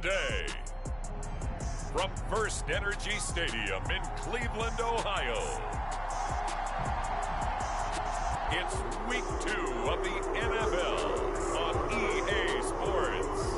today. From First Energy Stadium in Cleveland, Ohio, it's Week 2 of the NFL on EA Sports.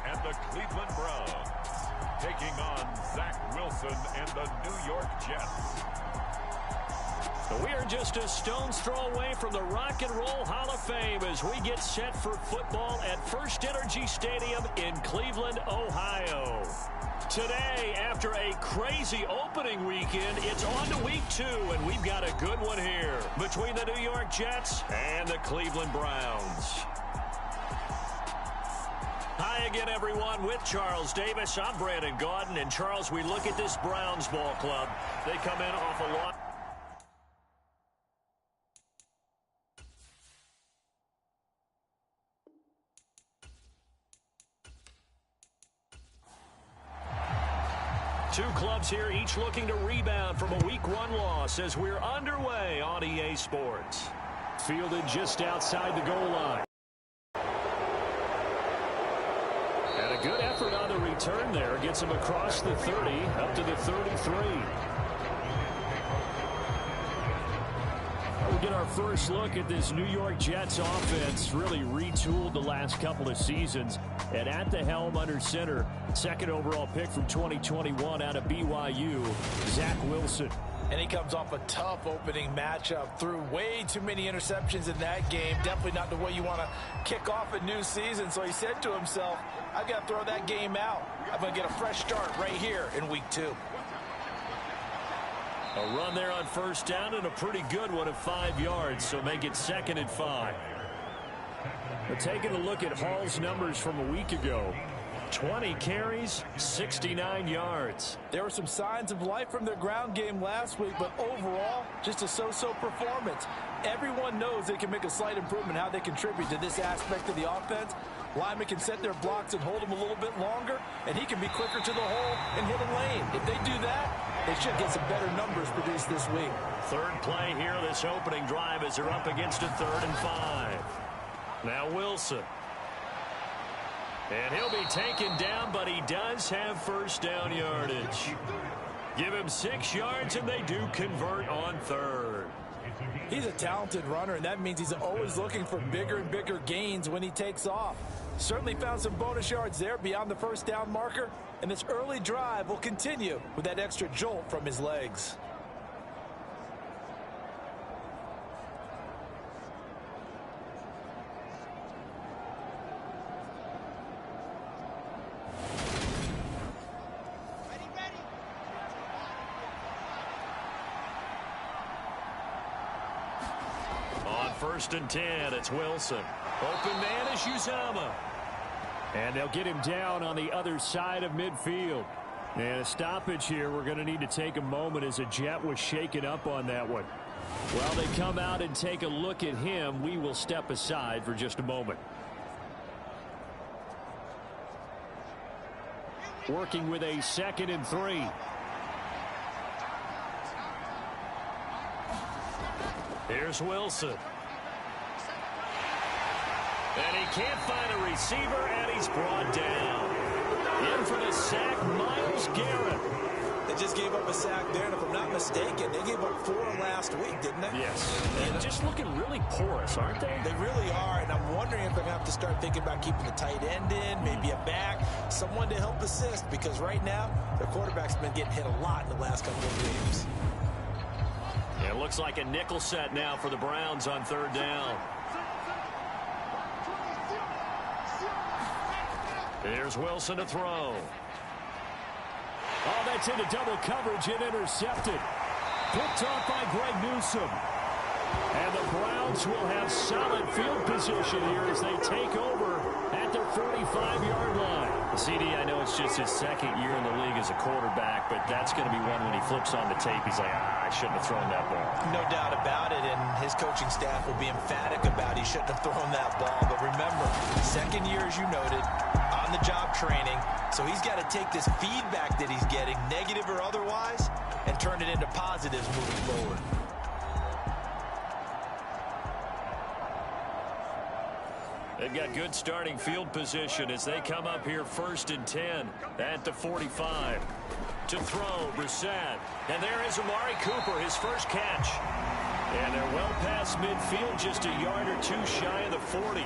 And the Cleveland Browns taking on Zach Wilson and the New York Jets. We are just a stone's throw away from the Rock and Roll Hall of Fame as we get set for football at First Energy Stadium in Cleveland, Ohio. Today, after a crazy opening weekend, it's on to Week 2, and we've got a good one here between the New York Jets and the Cleveland Browns. Hi again, everyone, with Charles Davis. I'm Brandon Gaudin. And, Charles, we look at this Browns ball club. They come in off a lot. Two clubs here, each looking to rebound from a Week 1 loss as we're underway on EA Sports. Fielded just outside the goal line. And a good effort on the return there. Gets him across the 30, up to the 33. We'll get our first look at this New York Jets offense. Really retooled the last couple of seasons. And at the helm under center, second overall pick from 2021 out of BYU, Zach Wilson. And he comes off a tough opening matchup. Threw way too many interceptions in that game. Definitely not the way you want to kick off a new season. So he said to himself, I've got to throw that game out. I'm going to get a fresh start right here in Week 2. A run there on first down and a pretty good one of 5 yards. So make it 2nd and 5. But taking a look at Hall's numbers from a week ago. 20 carries, 69 yards. There were some signs of life from their ground game last week, but overall, just a so-so performance. Everyone knows they can make a slight improvement how they contribute to this aspect of the offense. Linemen can set their blocks and hold them a little bit longer, and he can be quicker to the hole and hit a lane. If they do that, they should get some better numbers produced this week. Third play here, this opening drive as they're up against a 3rd and 5. Now Wilson. And he'll be taken down, but he does have first down yardage. Give him 6 yards, and they do convert on 3rd. He's a talented runner, and that means he's always looking for bigger and bigger gains when he takes off. Certainly found some bonus yards there beyond the first down marker, and this early drive will continue with that extra jolt from his legs. First and 10, it's Wilson. Open man is Uzomah. And they'll get him down on the other side of midfield. And a stoppage here. We're going to need to take a moment as a Jet was shaken up on that one. While they come out and take a look at him, we will step aside for just a moment. Working with a 2nd and 3. Here's Wilson. And he can't find a receiver, and he's brought down. In for the sack, Myles Garrett. They just gave up a sack there, and if I'm not mistaken, they gave up 4 last week, didn't they? Yes. And just looking really porous, aren't they? They really are, and I'm wondering if they're going to have to start thinking about keeping the tight end in, maybe a back, someone to help assist, because right now, their quarterback's been getting hit a lot in the last couple of games. Yeah, it looks like a nickel set now for the Browns on 3rd down. Here's Wilson to throw. Oh, that's into double coverage and intercepted. Picked off by Greg Newsome. And the Browns will have solid field position here as they take over at their 45-yard line. CD, I know it's just his second year in the league as a quarterback, but that's going to be one when he flips on the tape, he's like, I shouldn't have thrown that ball. No doubt about it, and his coaching staff will be emphatic about he shouldn't have thrown that ball. But remember, second year, as you noted, on-the-job training, so he's got to take this feedback that he's getting, negative or otherwise, and turn it into positives moving forward. They've got good starting field position as they come up here 1st and 10 at the 45. To throw, Brissett. And there is Amari Cooper, his first catch. And they're well past midfield, just a yard or two shy of the 40.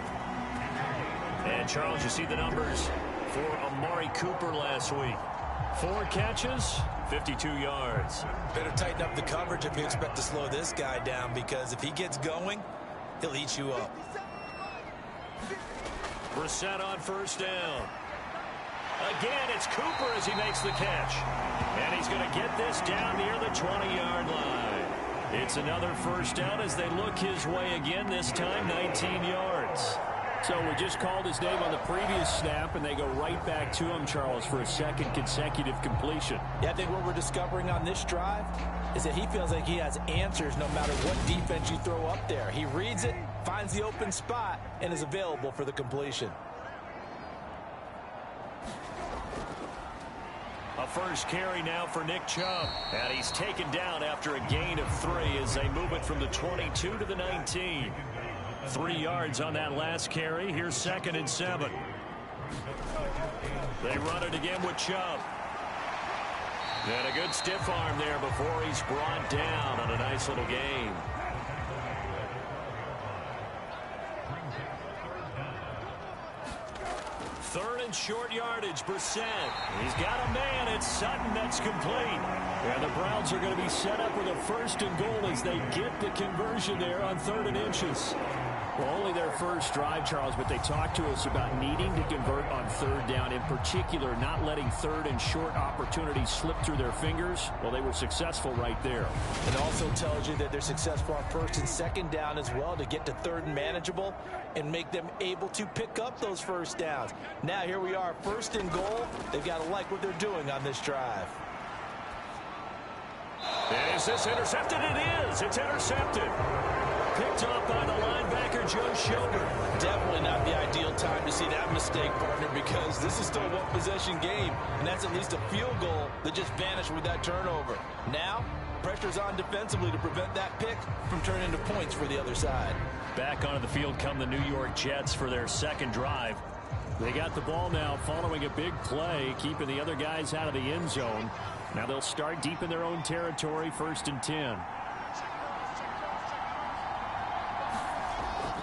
And, Charles, you see the numbers for Amari Cooper last week. 4 catches, 52 yards. Better tighten up the coverage if you expect to slow this guy down, because if he gets going, he'll eat you up. Brissett on 1st down. Again, it's Cooper as he makes the catch. And he's going to get this down near the 20-yard line. It's another 1st down as they look his way again, this time 19 yards. So we just called his name on the previous snap, and they go right back to him, Charles, for a second consecutive completion. Yeah, I think what we're discovering on this drive is that he feels like he has answers no matter what defense you throw up there. He reads it, finds the open spot, and is available for the completion. A first carry now for Nick Chubb. And he's taken down after a gain of 3 as they move it from the 22 to the 19. 3 yards on that last carry. Here's 2nd and 7. They run it again with Chubb. And a good stiff arm there before he's brought down on a nice little gain. Third and short yardage, Brissett. He's got a man. It's Sutton that's complete. And the Browns are going to be set up with a 1st and goal as they get the conversion there on 3rd and inches. Well, only their first drive, Charles, but they talked to us about needing to convert on 3rd down, in particular not letting 3rd and short opportunities slip through their fingers. Well, they were successful right there. It also tells you that they're successful on 1st and 2nd down as well to get to 3rd and manageable and make them able to pick up those 1st downs. Now here we are, 1st and goal. They've got to like what they're doing on this drive. Is this intercepted? It is. It's intercepted. Picked up by the linebacker, Joe Schobert. Definitely not the ideal time to see that mistake, partner, because this is still a one-possession game, and that's at least a field goal that just vanished with that turnover. Now, pressure's on defensively to prevent that pick from turning into points for the other side. Back onto the field come the New York Jets for their 2nd drive. They got the ball now following a big play, keeping the other guys out of the end zone. Now they'll start deep in their own territory, 1st and 10.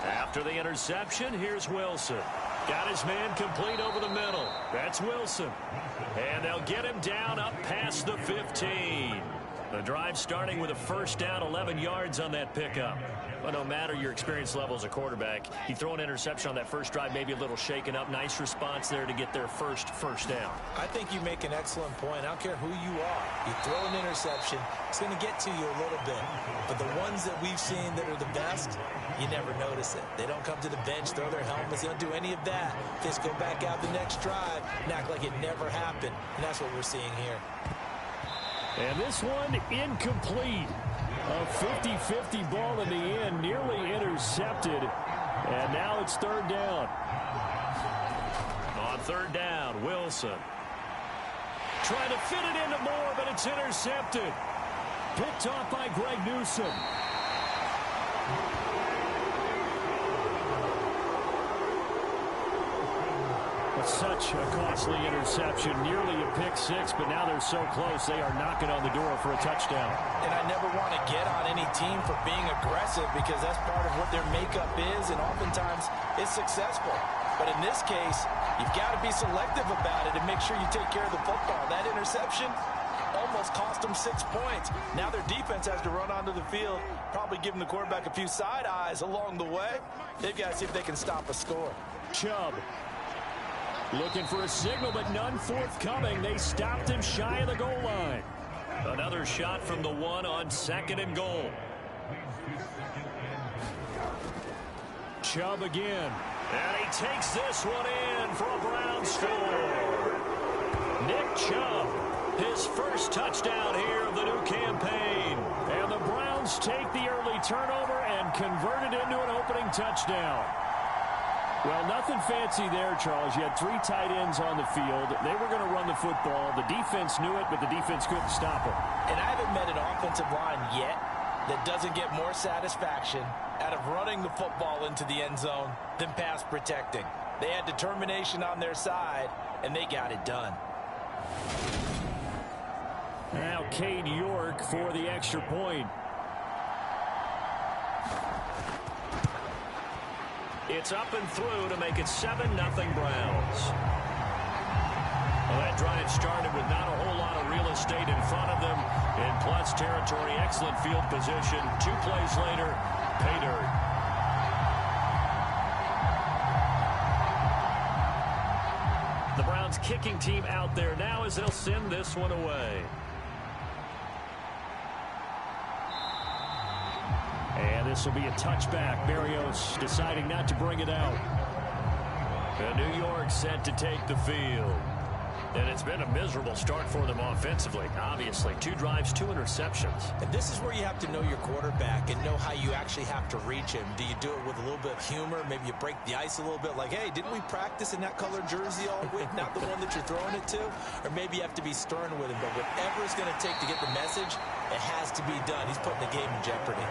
After the interception, here's Wilson. Got his man complete over the middle. That's Wilson. And they'll get him down up past the 15. The drive starting with a 1st down, 11 yards on that pickup. But no matter your experience level as a quarterback, you throw an interception on that first drive, maybe a little shaken up. Nice response there to get their first down. I think you make an excellent point. I don't care who you are. You throw an interception, it's going to get to you a little bit. But the ones that we've seen that are the best, you never notice it. They don't come to the bench, throw their helmets. They don't do any of that. They just go back out the next drive and act like it never happened. And that's what we're seeing here. And this one incomplete. A 50-50 ball in the end, nearly intercepted. And now it's 3rd down. On 3rd down, Wilson. Trying to fit it into Moore, but it's intercepted. Picked off by Greg Newsome. Such a costly interception, nearly a pick 6, but now they're so close they are knocking on the door for a touchdown. And I never want to get on any team for being aggressive because that's part of what their makeup is, and oftentimes it's successful. But in this case, you've got to be selective about it and make sure you take care of the football. That interception almost cost them 6 points. Now their defense has to run onto the field, probably giving the quarterback a few side eyes along the way. They've got to see if they can stop a score. Chubb looking for a signal, but none forthcoming. They stopped him shy of the goal line. Another shot from the 1 on 2nd and goal. Chubb again. And he takes this one in for a Brown score. Nick Chubb, his first touchdown here of the new campaign. And the Browns take the early turnover and convert it into an opening touchdown. Well, nothing fancy there, Charles. You had 3 tight ends on the field. They were going to run the football. The defense knew it, but the defense couldn't stop them. And I haven't met an offensive line yet that doesn't get more satisfaction out of running the football into the end zone than pass protecting. They had determination on their side, and they got it done. Now Cade York for the extra point. It's up and through to make it 7-0 Browns. Well, that drive started with not a whole lot of real estate in front of them. In plus territory, excellent field position. 2 plays later, pay dirt. The Browns kicking team out there now as they'll send this one away. And this will be a touchback. Berrios deciding not to bring it out. And New York set to take the field. And it's been a miserable start for them offensively. Obviously, 2 drives, 2 interceptions. And this is where you have to know your quarterback and know how you actually have to reach him. Do you do it with a little bit of humor? Maybe you break the ice a little bit like, hey, didn't we practice in that colored jersey all week? Not the one that you're throwing it to? Or maybe you have to be stern with him. But whatever it's going to take to get the message, it has to be done. He's putting the game in jeopardy.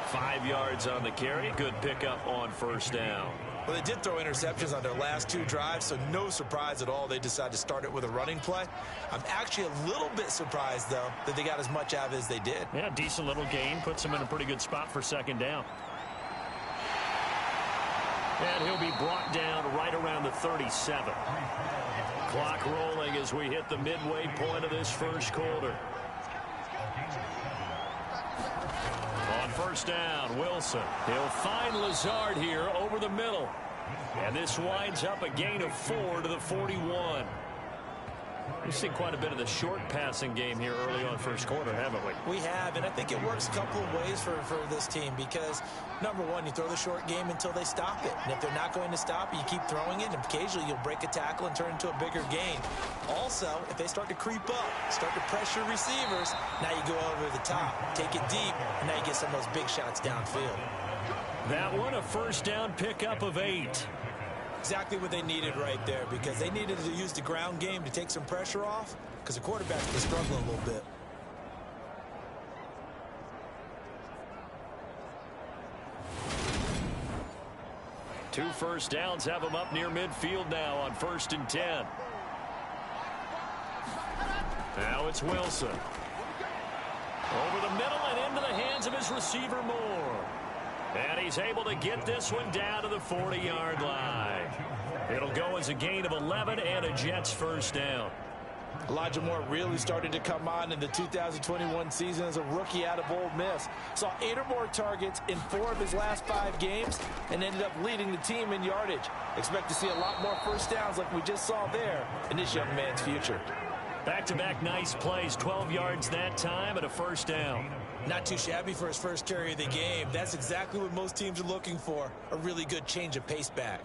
5 yards on the carry. Good pickup on first down. Well, they did throw interceptions on their last 2 drives, so no surprise at all they decided to start it with a running play. I'm actually a little bit surprised, though, that they got as much out of it as they did. Yeah, decent little gain. Puts them in a pretty good spot for second down. And he'll be brought down right around the 37. Clock rolling as we hit the midway point of this first quarter. On first down, Wilson. He'll find Lazard here over the middle. And this winds up a gain of 4 to the 41. We've seen quite a bit of the short passing game here early on first quarter, haven't we? We have, and I think it works a couple of ways for this team because, number one, you throw the short game until they stop it. And if they're not going to stop it, you keep throwing it, and occasionally you'll break a tackle and turn it into a bigger gain. Also, if they start to creep up, start to pressure receivers, now you go over the top, take it deep, and now you get some of those big shots downfield. That one, a first down pickup of 8. Exactly what they needed right there because they needed to use the ground game to take some pressure off because the quarterback's been struggling a little bit. Two first downs have them up near midfield now on 1st and 10. Now it's Wilson. Over the middle and into the hands of his receiver Moore. And he's able to get this one down to the 40-yard line. It'll go as a gain of 11 and a Jets first down. Elijah Moore really started to come on in the 2021 season as a rookie out of Ole Miss. Saw 8 or more targets in 4 of his last 5 games and ended up leading the team in yardage. Expect to see a lot more first downs like we just saw there in this young man's future. Back-to-back nice plays, 12 yards that time and a first down. Not too shabby for his first carry of the game. That's exactly what most teams are looking for, a really good change of pace back.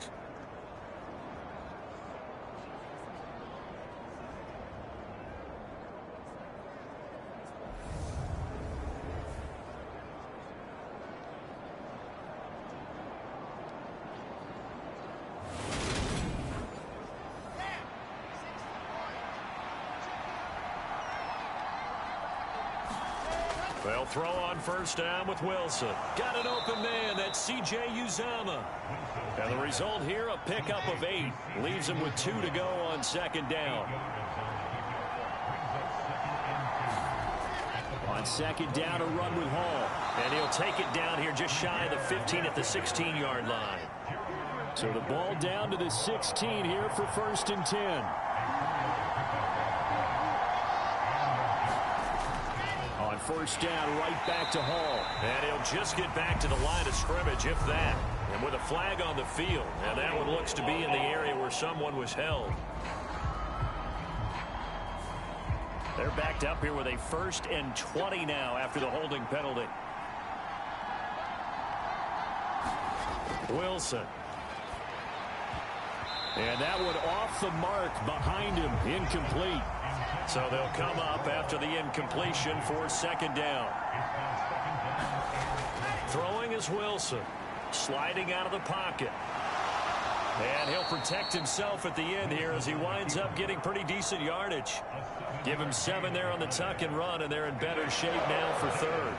They'll throw on first down with Wilson. Got an open man. That's C.J. Uzomah. And the result here, a pickup of 8. Leaves him with 2 to go on second down. On second down, a run with Hall. And he'll take it down here just shy of the 15 at the 16-yard line. So the ball down to the 16 here for 1st and 10. First down, right back to Hall. And he'll just get back to the line of scrimmage, if that. And with a flag on the field. And that one looks to be in the area where someone was held. They're backed up here with a 1st and 20 now after the holding penalty. Wilson. And that one off the mark behind him, incomplete. So they'll come up after the incompletion for second down. Throwing is Wilson. Sliding out of the pocket. And he'll protect himself at the end here as he winds up getting pretty decent yardage. Give him 7 there on the tuck and run, and they're in better shape now for third.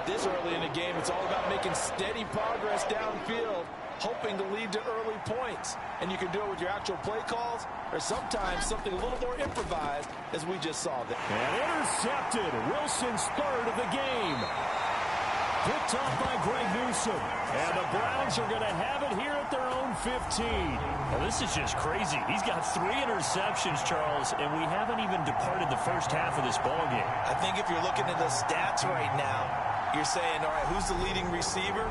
This early in the game, it's all about making steady progress downfield, hoping to lead to early points. And you can do it with your actual play calls or sometimes something a little more improvised, as we just saw there. And intercepted. Wilson's third of the game. Picked off by Greg Newsome. And the Browns are going to have it here at their own 15. Well, this is just crazy. He's got 3 interceptions, Charles, and we haven't even departed the first half of this ballgame. I think if you're looking at the stats right now, you're saying, all right, who's the leading receiver?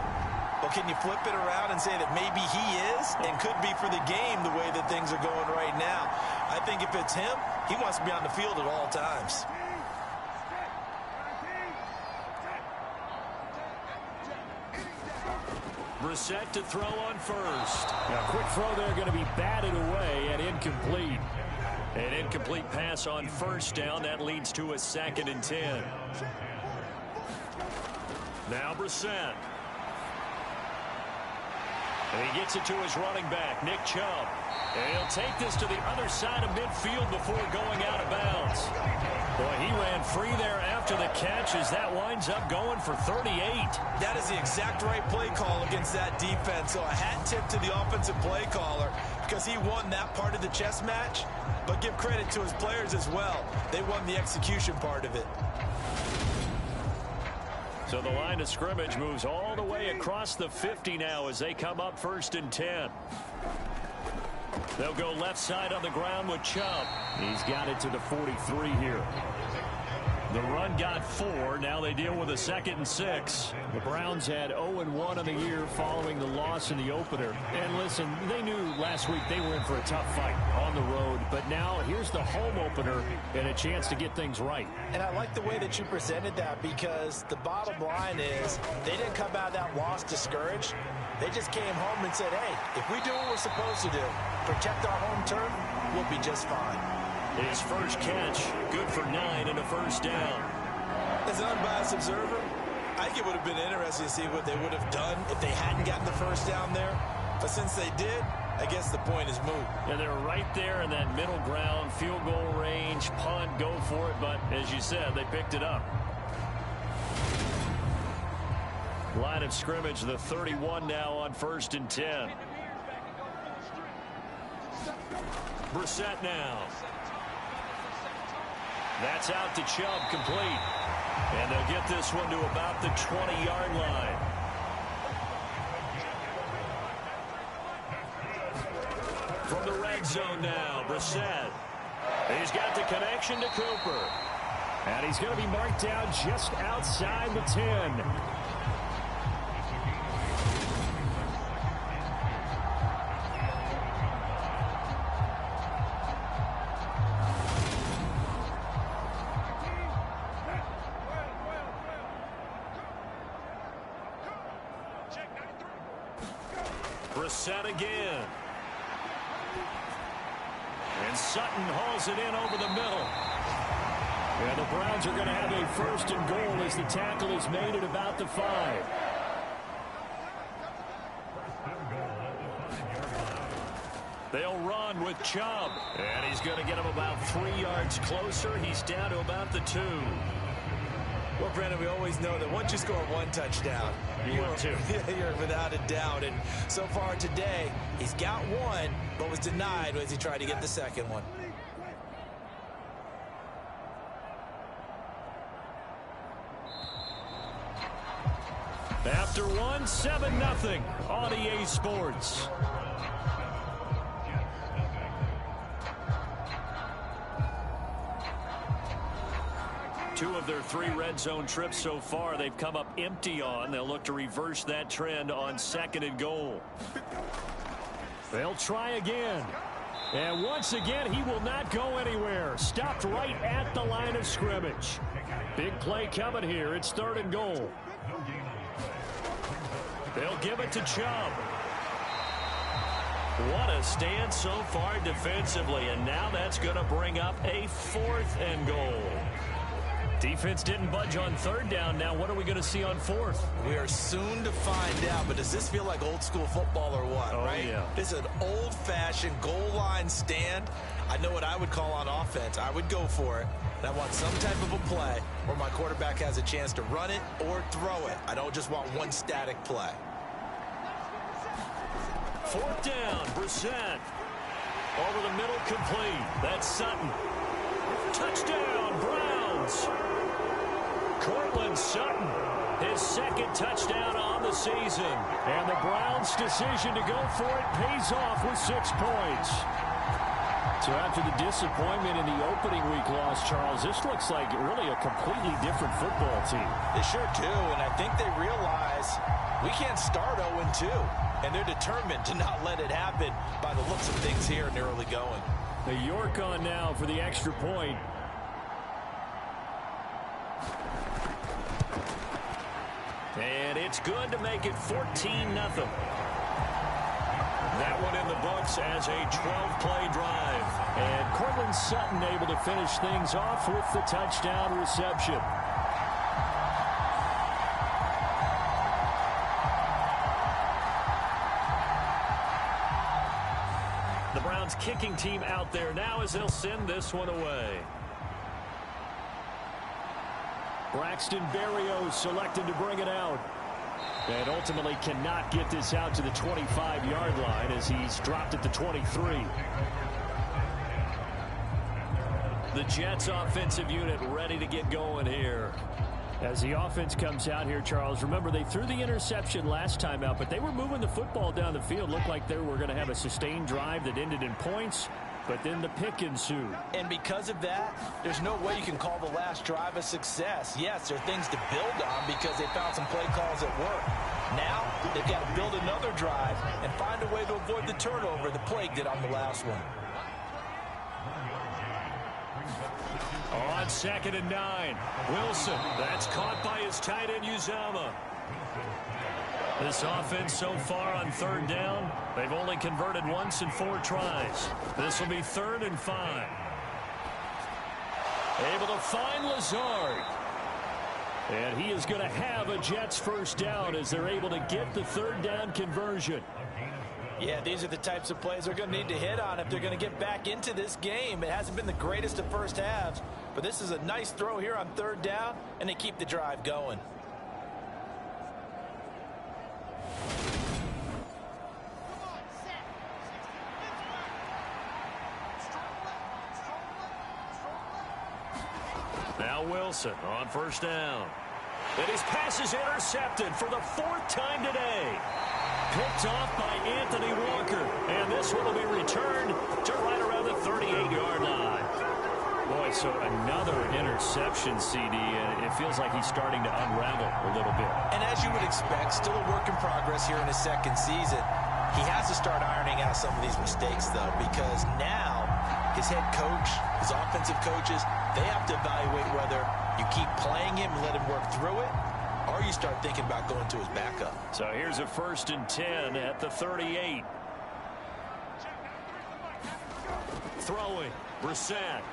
Well, can you flip it around and say that maybe he is and could be for the game the way that things are going right now? I think if it's him, he wants to be on the field at all times. Brissett to throw on first. Now, quick throw there going to be batted away and incomplete. An incomplete pass on first down. That leads to a 2nd and 10. Now Brissett. And he gets it to his running back, Nick Chubb. And he'll take this to the other side of midfield before going out of bounds. Boy, he ran free there after the catch as that winds up going for 38. That is the exact right play call against that defense. So a hat tip to the offensive play caller because he won that part of the chess match. But give credit to his players as well. They won the execution part of it. So the line of scrimmage moves all the way across the 50 now as they come up 1st and 10. They'll go left side on the ground with Chubb. He's got it to the 43 here. The run got 4. Now they deal with a 2nd and 6. The Browns had 0-1 on the year following the loss in the opener. And listen, they knew last week they were in for a tough fight on the road. But now here's the home opener and a chance to get things right. And I like the way that you presented that because the bottom line is they didn't come out of that loss discouraged. They just came home and said, hey, if we do what we're supposed to do, protect our home turf, we'll be just fine. His first catch, good for 9 and a first down. As an unbiased observer, I think it would have been interesting to see what they would have done if they hadn't gotten the first down there. But since they did, I guess the point is moot. And they're right there in that middle ground, field goal range, punt, go for it. But as you said, they picked it up. Line of scrimmage, the 31 now on 1st and 10. Brissett now. That's out to Chubb, complete. And they'll get this one to about the 20-yard line. From the red zone now, Brissett. He's got the connection to Cooper. And he's going to be marked down just outside the 10. Brissett again. And Sutton hauls it in over the middle. And the Browns are going to have a 1st and goal as the tackle is made at about the 5. They'll run with Chubb. And he's going to get him about 3 yards closer. He's down to about the 2. Well, Brandon, we always know that once you score 1 touchdown, you're without a doubt. And so far today, he's got 1, but was denied as he tried to get the 2nd one. After 1, 7-0 on EA Sports. Two of their 3 red zone trips so far, they've come up empty on. They'll look to reverse that trend on 2nd and goal. They'll try again. And once again, he will not go anywhere. Stopped right at the line of scrimmage. Big play coming here. It's 3rd and goal. They'll give it to Chubb. What a stand so far defensively, and now that's going to bring up a 4th and goal. Defense didn't budge on 3rd down. Now what are we going to see on 4th? We are soon to find out, but does this feel like old school football or what, right? Yeah. This is an old-fashioned goal line stand. I know what I would call on offense. I would go for it. And I want some type of a play where my quarterback has a chance to run it or throw it. I don't just want one static play. 4th down, Brissett. Over the middle, complete. That's Sutton. Touchdown, Browns. Cortland Sutton, his 2nd touchdown on the season. And the Browns' decision to go for it pays off with 6 points. So after the disappointment in the opening week loss, Charles, this looks like really a completely different football team. They sure do, and I think they realize we can't start 0-2. And they're determined to not let it happen by the looks of things here in the early going. The York on now for the extra point. And it's good to make it 14-0. That one in the books as a 12-play drive. And Cortland Sutton able to finish things off with the touchdown reception. The Browns kicking team out there now as they'll send this one away. Braxton Berrios selected to bring it out. And ultimately cannot get this out to the 25-yard line as he's dropped at the 23. The Jets offensive unit ready to get going here. As the offense comes out here, Charles, remember they threw the interception last time out, but they were moving the football down the field. Looked like they were going to have a sustained drive that ended in points, but then the pick ensued. And because of that, there's no way you can call the last drive a success. Yes, there are things to build on because they found some play calls that work. Now, they've got to build another drive and find a way to avoid the turnover the plague did on the last one. On 2nd and 9, Wilson. That's caught by his tight end, Uzama. This offense so far on 3rd down, they've only converted once in 4 tries. This will be 3rd and 5. Able to find Lazard. And he is going to have a Jets first down as they're able to get the 3rd down conversion. Yeah, these are the types of plays they're going to need to hit on if they're going to get back into this game. It hasn't been the greatest of first halves, but this is a nice throw here on 3rd down, and they keep the drive going. Now Wilson on 1st down. And his pass is intercepted for the 4th time today. Picked off by Anthony Walker. And this one will be returned to right around the 38-yard line. Boy, so another interception, CD, and it feels like he's starting to unravel a little bit. And as you would expect, still a work in progress here in his 2nd season. He has to start ironing out some of these mistakes, though, because now his head coach, his offensive coaches, they have to evaluate whether you keep playing him and let him work through it, or you start thinking about going to his backup. So here's a 1st and 10 at the 38. Throwing, Brissett.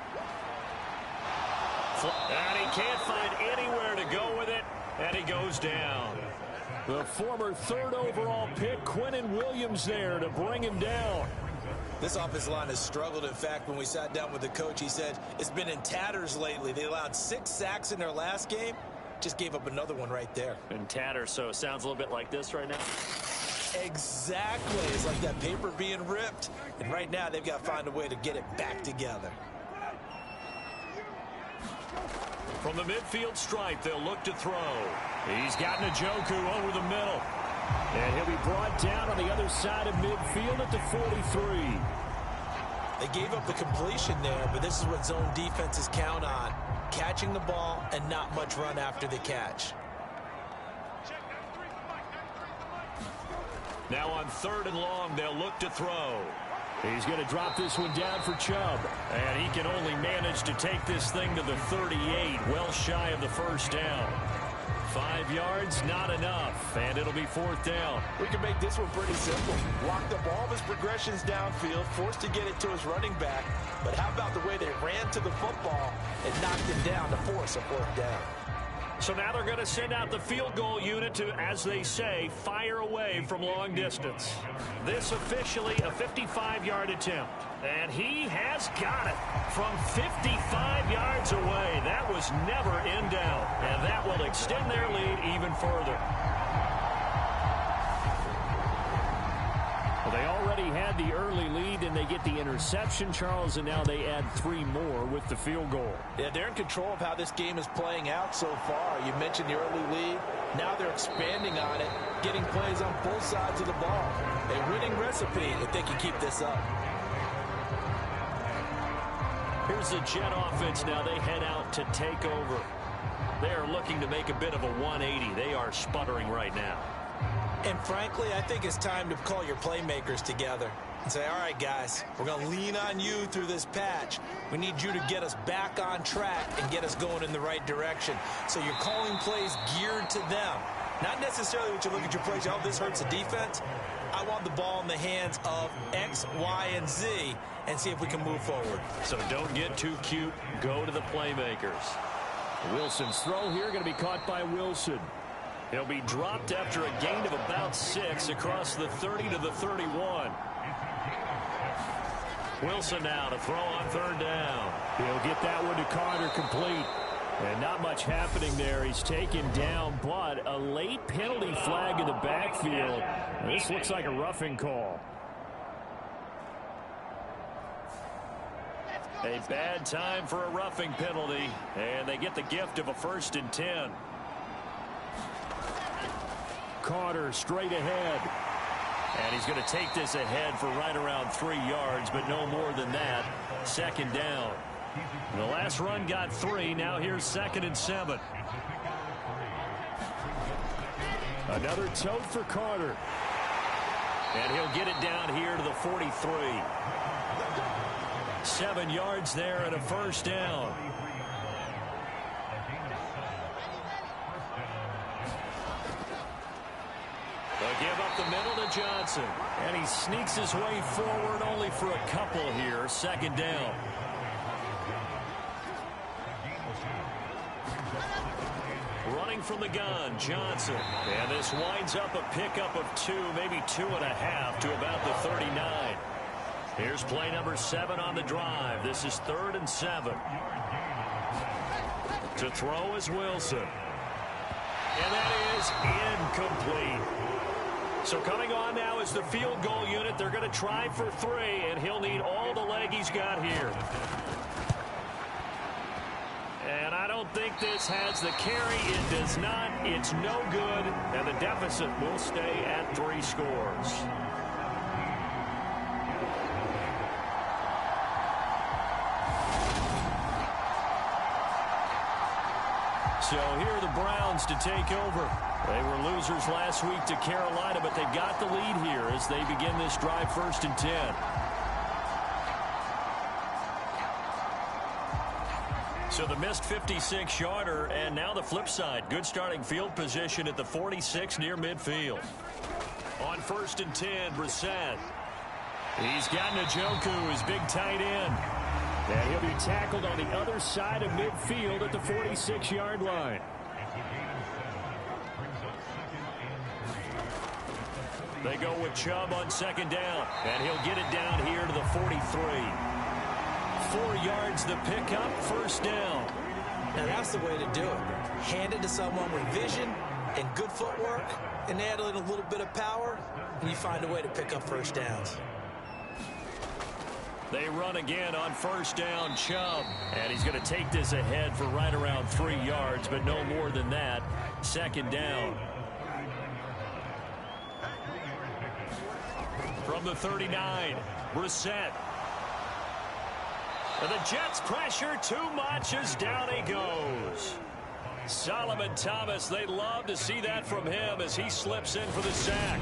And he can't find anywhere to go with it, and he goes down. The former 3rd overall pick, Quinnen Williams, there to bring him down. This offensive line has struggled. In fact, when we sat down with the coach, he said it's been in tatters lately. They allowed 6 sacks in their last game. Just gave up another one right there. In tatters, so it sounds a little bit like this right now. Exactly. It's like that paper being ripped. And right now, they've got to find a way to get it back together. From the midfield stripe, they'll look to throw. He's got Njoku over the middle. And he'll be brought down on the other side of midfield at the 43. They gave up the completion there, but this is what zone defenses count on. Catching the ball and not much run after the catch. Now on 3rd and long, they'll look to throw. He's going to drop this one down for Chubb. And he can only manage to take this thing to the 38, well shy of the 1st down. 5 yards, not enough, and it'll be 4th down. We can make this one pretty simple. Locked up all of his progressions downfield, forced to get it to his running back. But how about the way they ran to the football and knocked him down to force a 4th down? So now they're going to send out the field goal unit to, as they say, fire away from long distance. This officially a 55-yard attempt. And he has got it from 55 yards away. That was never in doubt. And that will extend their lead even further. Well, they already had the early lead, and they get the interception, Charles, and now they add 3 more with the field goal. Yeah, they're in control of how this game is playing out so far. You mentioned the early lead. Now they're expanding on it, getting plays on both sides of the ball. A winning recipe if they can keep this up. Here's the Jet offense now. They head out to take over. They are looking to make a bit of a 180. They are sputtering right now. And frankly, I think it's time to call your playmakers together and say, all right, guys, we're going to lean on you through this patch. We need you to get us back on track and get us going in the right direction. So you're calling plays geared to them. Not necessarily what you look at your plays, oh, this hurts the defense. I want the ball in the hands of X, Y, and Z and see if we can move forward. So don't get too cute. Go to the playmakers. Wilson's throw here going to be caught by Wilson. He'll be dropped after a gain of about 6 across the 30 to the 31. Wilson now to throw on 3rd down. He'll get that one to Carter complete. And not much happening there. He's taken down, but a late penalty flag in the backfield. This looks like a roughing call. A bad time for a roughing penalty, and they get the gift of a 1st and 10. Carter straight ahead. And he's going to take this ahead for right around 3 yards, but no more than that. 2nd down. The last run got 3. Now here's 2nd and 7. Another tote for Carter. And he'll get it down here to the 43. 7 yards there and a 1st down. They'll give up the middle to Johnson. And he sneaks his way forward only for a couple here. 2nd down. Running from the gun, Johnson. And this winds up a pickup of 2, maybe 2.5 to about the 39. Here's play number 7 on the drive. This is 3rd and 7. To throw is Wilson. And that is incomplete. So coming on now is the field goal unit. They're going to try for 3, and he'll need all the leg he's got here. And I don't think this has the carry. It does not. It's no good. And the deficit will stay at 3 scores. So here are the Browns to take over. They were losers last week to Carolina, but they've got the lead here as they begin this drive 1st and 10. So the missed 56-yarder, and now the flip side. Good starting field position at the 46 near midfield. On 1st and 10, Brissett. He's got Njoku, his big tight end. And he'll be tackled on the other side of midfield at the 46-yard line. They go with Chubb on 2nd down, and he'll get it down here to the 43. 4 yards the pickup, 1st down. Now that's the way to do it. Hand it to someone with vision and good footwork, and add in a little bit of power, and you find a way to pick up 1st downs. They run again on 1st down, Chubb. And he's going to take this ahead for right around 3 yards, but no more than that. 2nd down. From the 39, Brissett. And the Jets pressure too much as down he goes. Solomon Thomas, they love to see that from him as he slips in for the sack.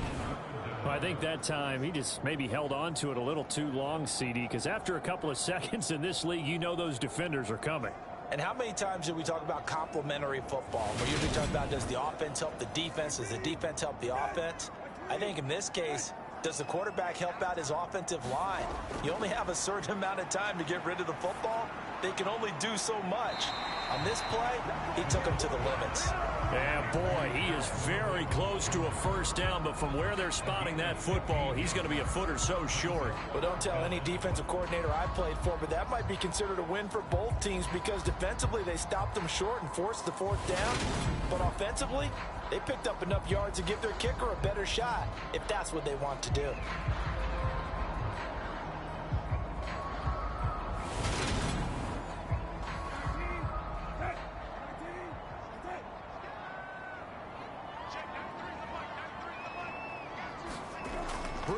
Well, I think that time he just maybe held on to it a little too long, CD, because after a couple of seconds in this league, you know those defenders are coming. And how many times do we talk about complementary football? We're usually talking about, does the offense help the defense? Does the defense help the offense? I think in this case, does the quarterback help out his offensive line? You only have a certain amount of time to get rid of the football. They can only do so much. On this play, he took him to the limits. And boy, he is very close to a first down, but from where they're spotting that football, he's going to be a foot or so short. Well, don't tell any defensive coordinator I played for, but that might be considered a win for both teams because defensively they stopped them short and forced the fourth down. But offensively, they picked up enough yards to give their kicker a better shot if that's what they want to do.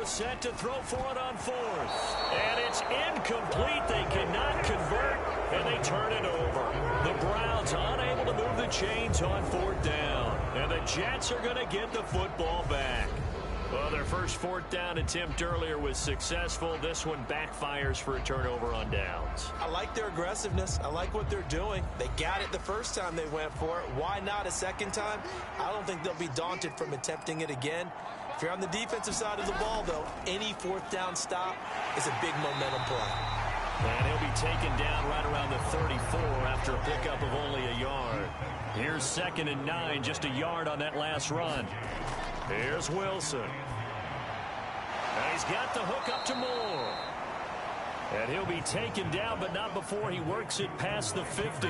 Set to throw for it on fourth. And it's incomplete. They cannot convert, and they turn it over. The Browns unable to move the chains on fourth down. And the Jets are going to get the football back. Well, their first fourth down attempt earlier was successful. This one backfires for a turnover on downs. I like their aggressiveness. I like what they're doing. They got it the first time they went for it. Why not a second time? I don't think they'll be daunted from attempting it again. If you're on the defensive side of the ball, though, any fourth down stop is a big momentum play. And he'll be taken down right around the 34 after a pickup of only a yard. Here's 2nd and 9, just a yard on that last run. Here's Wilson. And he's got the hook up to Moore. And he'll be taken down, but not before he works it past the 50.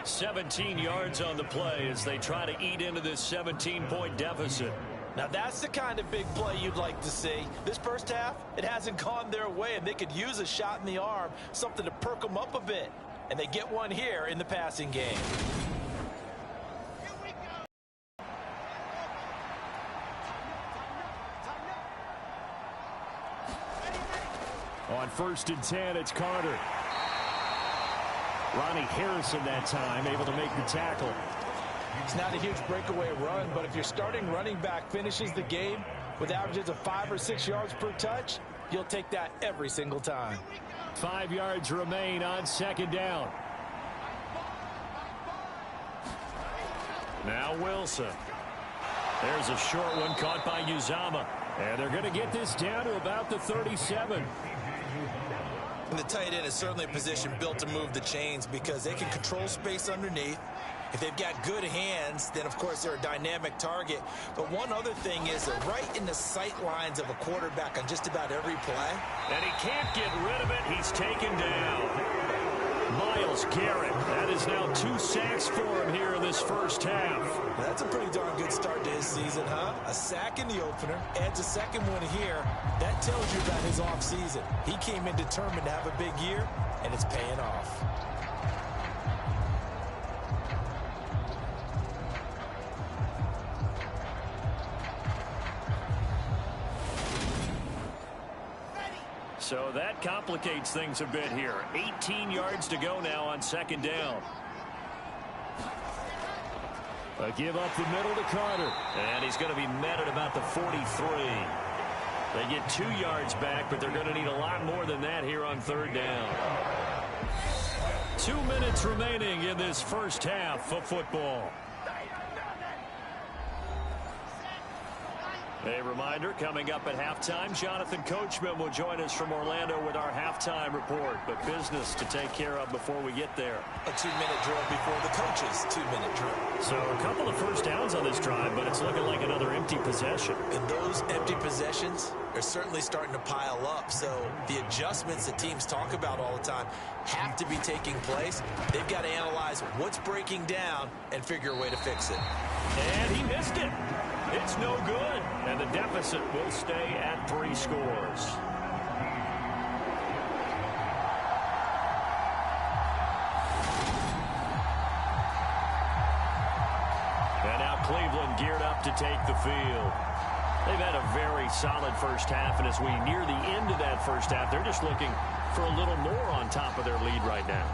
17 yards on the play as they try to eat into this 17-point deficit. Now that's the kind of big play you'd like to see. This first half, it hasn't gone their way, and they could use a shot in the arm, something to perk them up a bit. And they get one here in the passing game. On 1st and 10, it's Carter. Ronnie Harrison that time able to make the tackle. It's not a huge breakaway run, but if your starting running back finishes the game with averages of 5 or 6 yards per touch, you'll take that every single time. 5 yards remain on 2nd down. Now Wilson. There's a short one caught by Uzama. And they're going to get this down to about the 37. And the tight end is certainly a position built to move the chains because they can control space underneath. If they've got good hands, then, of course, they're a dynamic target. But one other thing is they're right in the sight lines of a quarterback on just about every play. And he can't get rid of it. He's taken down. Myles Garrett. That is now 2 sacks for him here in this first half. That's a pretty darn good start to his season, huh? A sack in the opener, adds a second one here. That tells you about his offseason. He came in determined to have a big year, and it's paying off. So that complicates things a bit here. 18 yards to go now on 2nd down. A give up the middle to Carter. And he's going to be met at about the 43. They get 2 yards back, but they're going to need a lot more than that here on 3rd down. 2 minutes remaining in this first half of football. A reminder, coming up at halftime, Jonathan Coachman will join us from Orlando with our halftime report. But business to take care of before we get there. A 2-minute drill before the coach's 2-minute drill. So a couple of first downs on this drive, but it's looking like another empty possession. And those empty possessions are certainly starting to pile up. So the adjustments that teams talk about all the time have to be taking place. They've got to analyze what's breaking down and figure a way to fix it. And he missed it. It's no good. And the deficit will stay at 3 scores. And now Cleveland geared up to take the field. They've had a very solid first half, and as we near the end of that first half, they're just looking for a little more on top of their lead right now.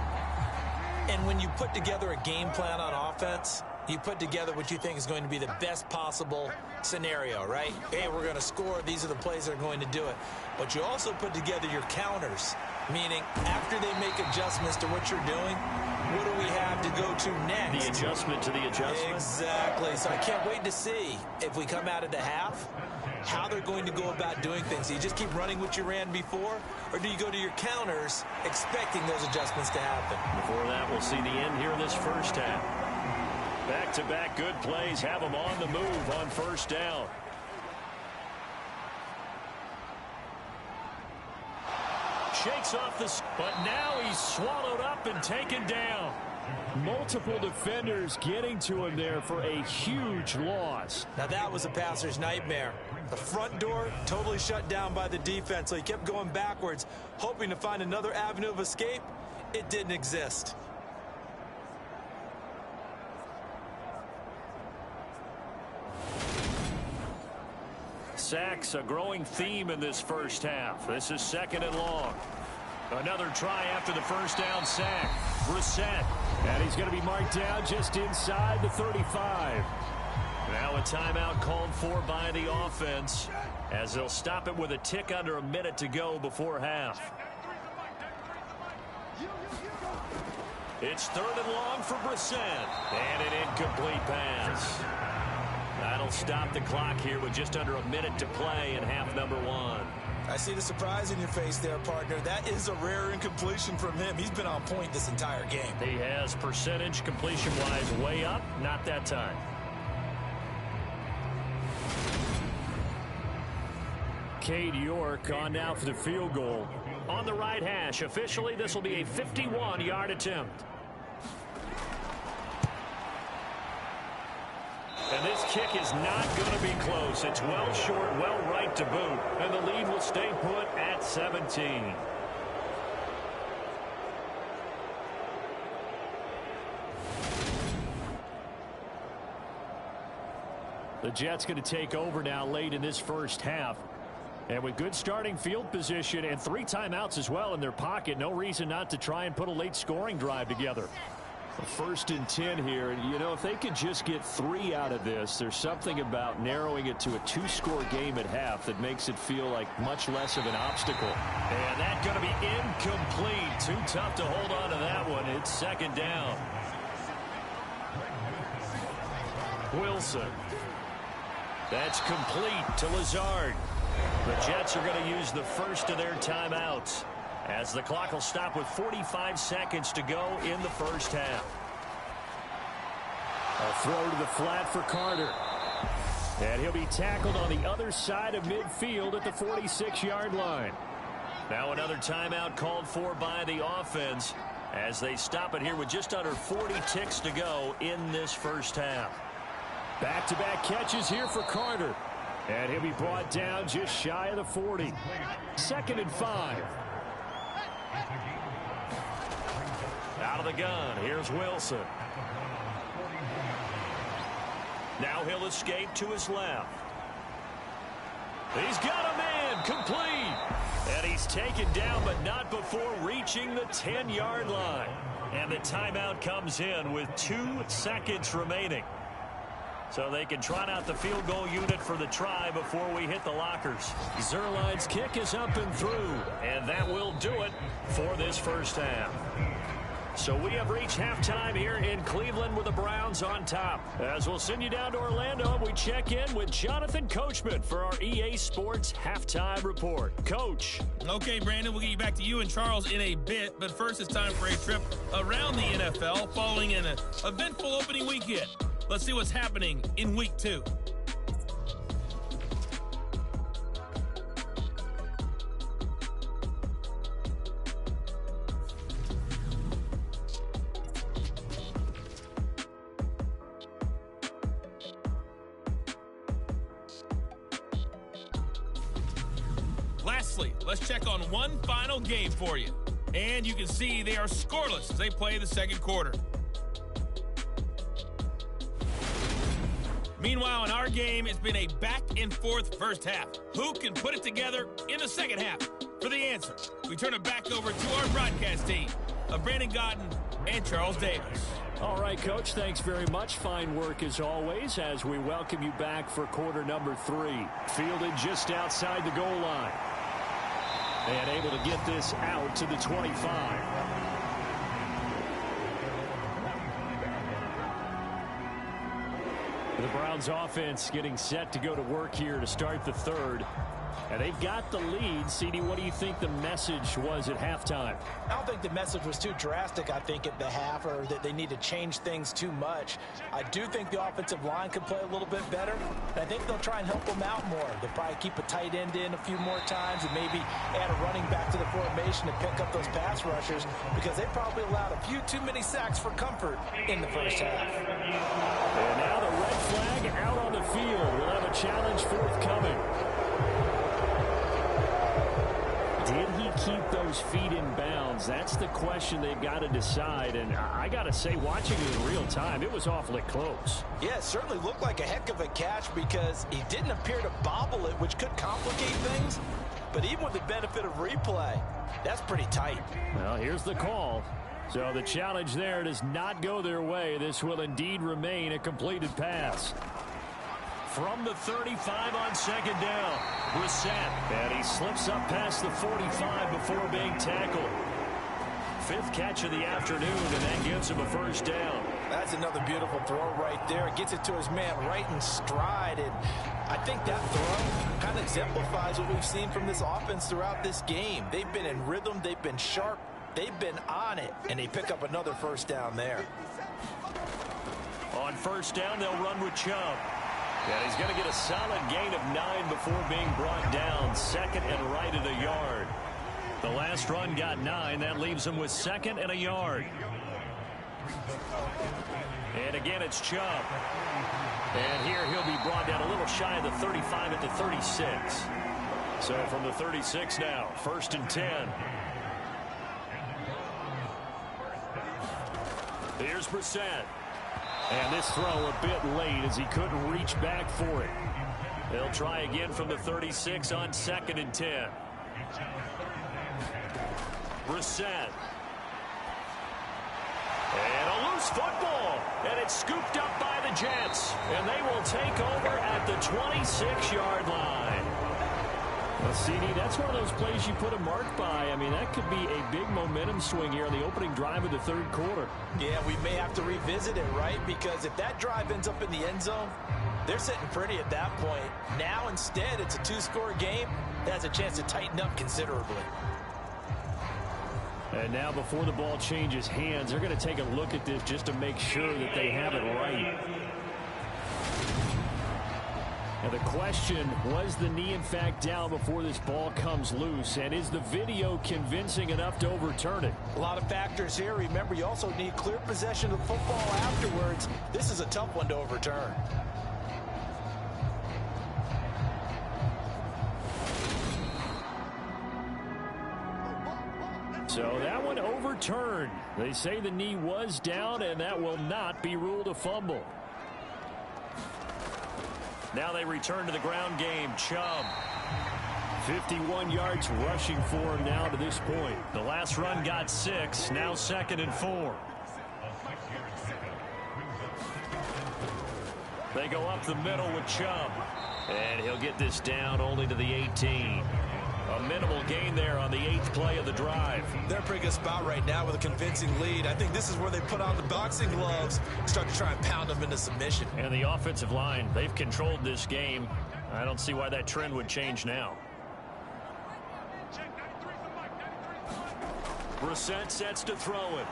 And when you put together a game plan on offense, you put together what you think is going to be the best possible scenario, right? Hey, we're going to score. These are the plays that are going to do it. But you also put together your counters, meaning after they make adjustments to what you're doing, what do we have to go to next? The adjustment to the adjustment. Exactly. So I can't wait to see if we come out of the half, how they're going to go about doing things. Do you just keep running what you ran before, or do you go to your counters expecting those adjustments to happen? Before that, we'll see the end here in this first half. Back-to-back good plays have them on the move on first down. Shakes off but now he's swallowed up and taken down. Multiple defenders getting to him there for a huge loss. Now that was a passer's nightmare. The front door totally shut down by the defense, so he kept going backwards, hoping to find another avenue of escape. It didn't exist. Sacks, a growing theme in this first half. This is 2nd and long. Another try after the first down sack. Brissett. And he's going to be marked down just inside the 35. Now a timeout called for by the offense, as they'll stop it with a tick under a minute to go before half. It's 3rd and long for Brissett. And an incomplete pass. That'll stop the clock here with just under a minute to play in half number 1. I see the surprise in your face there, partner. That is a rare incompletion from him. He's been on point this entire game. He has percentage completion-wise way up. Not that time. Cade York on now for the field goal. On the right hash. Officially, this will be a 51-yard attempt. And this kick is not going to be close. It's well short, well right to boot. And the lead will stay put at 17. The Jets going to take over now late in this first half. And with good starting field position and 3 timeouts as well in their pocket, no reason not to try and put a late scoring drive together. 1st and 10 here, and you know, if they could just get 3 out of this, there's something about narrowing it to a 2-score game at half that makes it feel like much less of an obstacle. And that's going to be incomplete. Too tough to hold on to that one. It's 2nd down. Wilson. That's complete to Lazard. The Jets are going to use the first of their timeouts, as the clock will stop with 45 seconds to go in the first half. A throw to the flat for Carter. And he'll be tackled on the other side of midfield at the 46-yard line. Now another timeout called for by the offense, as they stop it here with just under 40 ticks to go in this first half. Back-to-back catches here for Carter. And he'll be brought down just shy of the 40. 2nd and 5. Out of the gun, here's Wilson. Now he'll escape to his left. He's got a man, complete. And he's taken down, but not before reaching the 10-yard line. And the timeout comes in with 2 seconds remaining. So they can trot out the field goal unit for the try before we hit the lockers. Zerline's kick is up and through. And that will do it for this first half. So we have reached halftime here in Cleveland with the Browns on top. As we'll send you down to Orlando, we check in with Jonathan Coachman for our EA Sports Halftime Report. Coach. Okay, Brandon, we'll get you back to you and Charles in a bit. But first, it's time for a trip around the NFL following an eventful opening weekend. Let's see what's happening in Week 2. Lastly, let's check on one final game for you. And you can see they are scoreless as they play the second quarter. Meanwhile, in our game, it's been a back-and-forth first half. Who can put it together in the second half? For the answer, we turn it back over to our broadcast team of Brandon Godden and Charles Davis. All right, Coach, thanks very much. Fine work as always as we welcome you back for quarter number 3. Fielded just outside the goal line. And able to get this out to the 25. The Browns offense getting set to go to work here to start the third. And they've got the lead. CD, what do you think the message was at halftime? I don't think the message was too drastic, I think, at the half, or that they need to change things too much. I do think the offensive line could play a little bit better. And I think they'll try and help them out more. They'll probably keep a tight end in a few more times and maybe add a running back to the formation to pick up those pass rushers, because they probably allowed a few too many sacks for comfort in the first half. And now the red flag out on the field. We'll have a challenge forthcoming. Did he keep those feet in bounds? That's the question they've got to decide. And I got to say, watching it in real time, it was awfully close. Yeah, it certainly looked like a heck of a catch because he didn't appear to bobble it, which could complicate things. But even with the benefit of replay, that's pretty tight. Well, here's the call. So the challenge there does not go their way. This will indeed remain a completed pass. From the 35 on second down, Brissett. And he slips up past the 45 before being tackled. Fifth catch of the afternoon, and that gives him a first down. That's another beautiful throw right there. It gets it to his man right in stride. And I think that throw kind of exemplifies what we've seen from this offense throughout this game. They've been in rhythm. They've been sharp. They've been on it. And they pick up another first down there. On first down, they'll run with Chubb. And he's going to get a solid gain of 9 before being brought down. Second and right at a yard. The last run got 9. That leaves him with second and a yard. And again, it's Chubb. And here he'll be brought down a little shy of the 35 at the 36. So from the 36 now, first and 10. Here's Brissett. And this throw a bit late as he couldn't reach back for it. They'll try again from the 36 on second and 10. Brissett. And a loose football. And it's scooped up by the Jets. And they will take over at the 26-yard line. Well, CD, that's one of those plays you put a mark by. I mean, that could be a big momentum swing here on the opening drive of the third quarter. Yeah, we may have to revisit it, right? Because if that drive ends up in the end zone, they're sitting pretty at that point. Now, instead, it's a two-score game. That has a chance to tighten up considerably. And now, before the ball changes hands, they're going to take a look at this just to make sure that they have it right. Now the question, was the knee in fact down before this ball comes loose? And is the video convincing enough to overturn it? A lot of factors here. Remember, you also need clear possession of the football afterwards. This is a tough one to overturn. So that one overturned. They say the knee was down, and that will not be ruled a fumble. Now they return to the ground game. Chubb. 51 yards rushing for him now to this point. The last run got 6. Now second and 4. They go up the middle with Chubb. And he'll get this down only to the 18. A minimal gain there on the 8th play of the drive. They're in a pretty good spot right now with a convincing lead. I think this is where they put on the boxing gloves and start to try and pound them into submission. And the offensive line, they've controlled this game. I don't see why that trend would change now. Brissett sets to throw it.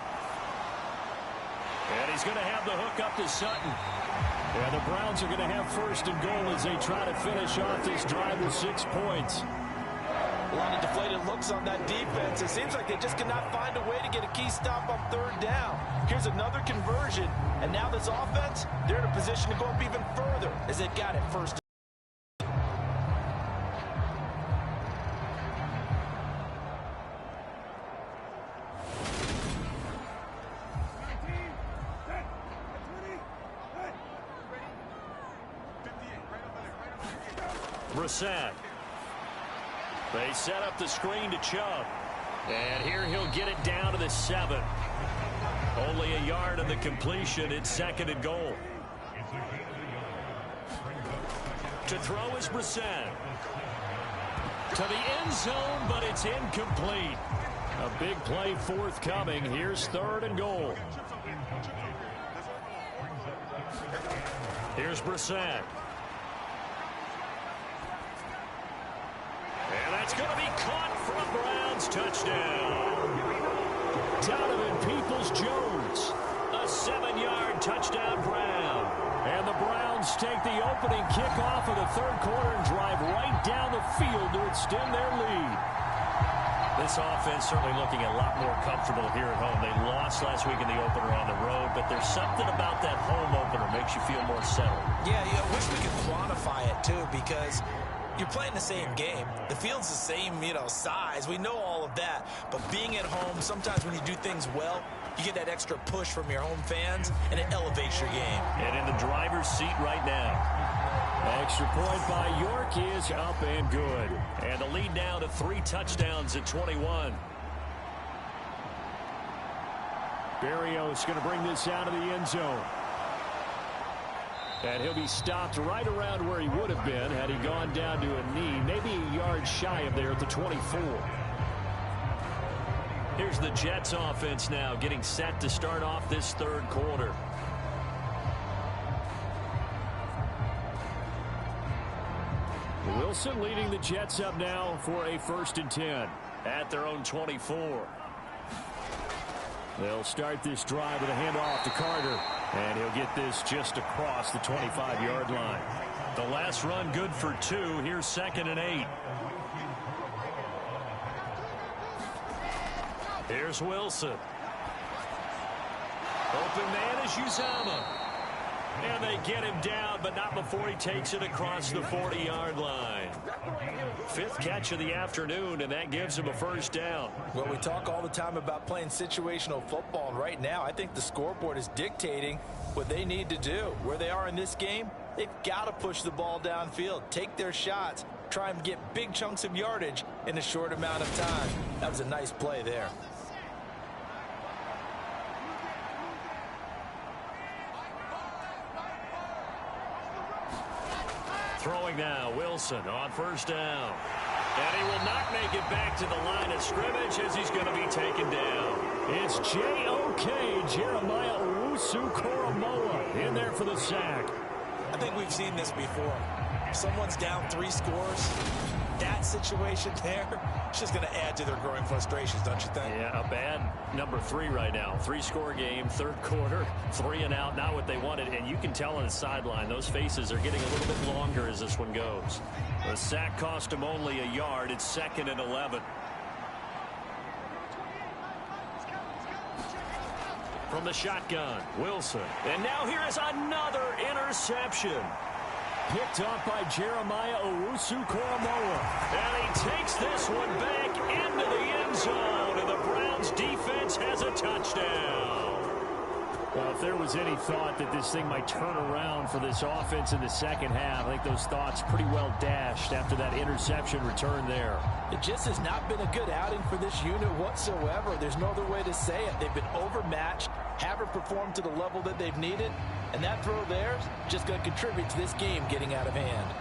And he's going to have the hook up to Sutton. And the Browns are going to have first and goal as they try to finish off this drive with 6 points. A lot of deflated looks on that defense. It seems like they just cannot find a way to get a key stop on third down. Here's another conversion. And now this offense, they're in a position to go up even further as they've got it first. Brissett. They set up the screen to Chubb. And here he'll get it down to the 7. Only a yard on the completion. It's second and goal. To throw is Brissett. To the end zone, but it's incomplete. A big play forthcoming. Here's third and goal. Here's Brissett. And that's going to be caught for a Browns touchdown. Donovan Peoples-Jones, a 7-yard touchdown Brown. And the Browns take the opening kickoff of the third quarter and drive right down the field to extend their lead. This offense certainly looking a lot more comfortable here at home. They lost last week in the opener on the road, but there's something about that home opener makes you feel more settled. Yeah, I wish we could quantify it, too, because you're playing the same game. The field's the same, size. We know all of that. But being at home, sometimes when you do things well, you get that extra push from your home fans, and it elevates your game. And in the driver's seat right now. Extra point by York is up and good. And the lead now to 3 touchdowns at 21. Berrios going to bring this out of the end zone. And he'll be stopped right around where he would have been had he gone down to a knee, maybe a yard shy of there at the 24. Here's the Jets offense now getting set to start off this third quarter. Wilson leading the Jets up now for a 1st and 10 at their own 24. They'll start this drive with a handoff to Carter. And he'll get this just across the 25-yard line. The last run good for 2. Here's 2nd and 8. Here's Wilson. Open man is Uzomah. And they get him down, but not before he takes it across the 40-yard line. 5th catch of the afternoon, and that gives him a 1st down. Well, we talk all the time about playing situational football, and right now I think the scoreboard is dictating what they need to do. Where they are in this game, they've got to push the ball downfield, take their shots, try and get big chunks of yardage in a short amount of time. That was a nice play there. Throwing now, Wilson on 1st down. And he will not make it back to the line of scrimmage as he's going to be taken down. It's J.O.K. Jeremiah Owusu-Koramoah in there for the sack. I think we've seen this before. Someone's down 3 scores. That situation there, it's just going to add to their growing frustrations, don't you think? Yeah, a bad number 3 right now. 3-score game, third quarter, 3 and out, not what they wanted. And you can tell on the sideline, those faces are getting a little bit longer as this one goes. The sack cost him only a yard. It's 2nd and 11. From the shotgun, Wilson. And now here is another interception. Picked up by Jeremiah Owusu-Koramoah. And he takes this one back into the end zone. And the Browns defense has a touchdown. Well, if there was any thought that this thing might turn around for this offense in the second half, I think those thoughts pretty well dashed after that interception return there. It just has not been a good outing for this unit whatsoever. There's no other way to say it. They've been overmatched, haven't performed to the level that they've needed, and that throw there is just going to contribute to this game getting out of hand.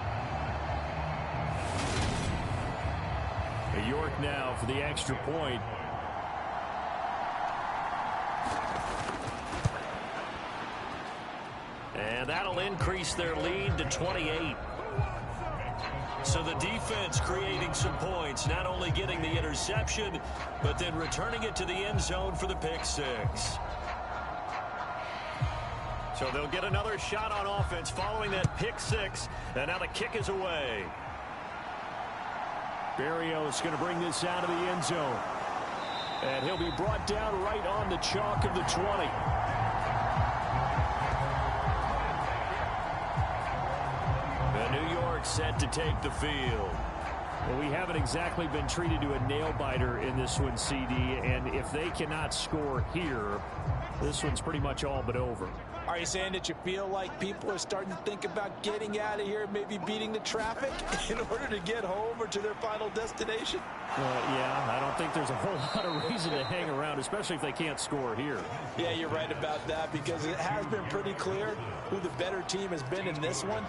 York now for the extra point. And that'll increase their lead to 28. So the defense creating some points, not only getting the interception, but then returning it to the end zone for the pick 6. So they'll get another shot on offense following that pick 6, and now the kick is away. Berrios going to bring this out of the end zone. And he'll be brought down right on the chalk of the 20. New York set to take the field. Well, we haven't exactly been treated to a nail-biter in this one, CD, and if they cannot score here, this one's pretty much all but over. Are you saying that you feel like people are starting to think about getting out of here, maybe beating the traffic in order to get home or to their final destination? Yeah, I don't think there's a whole lot of reason to hang around, especially if they can't score here. Yeah, you're right about that, because it has been pretty clear who the better team has been in this one.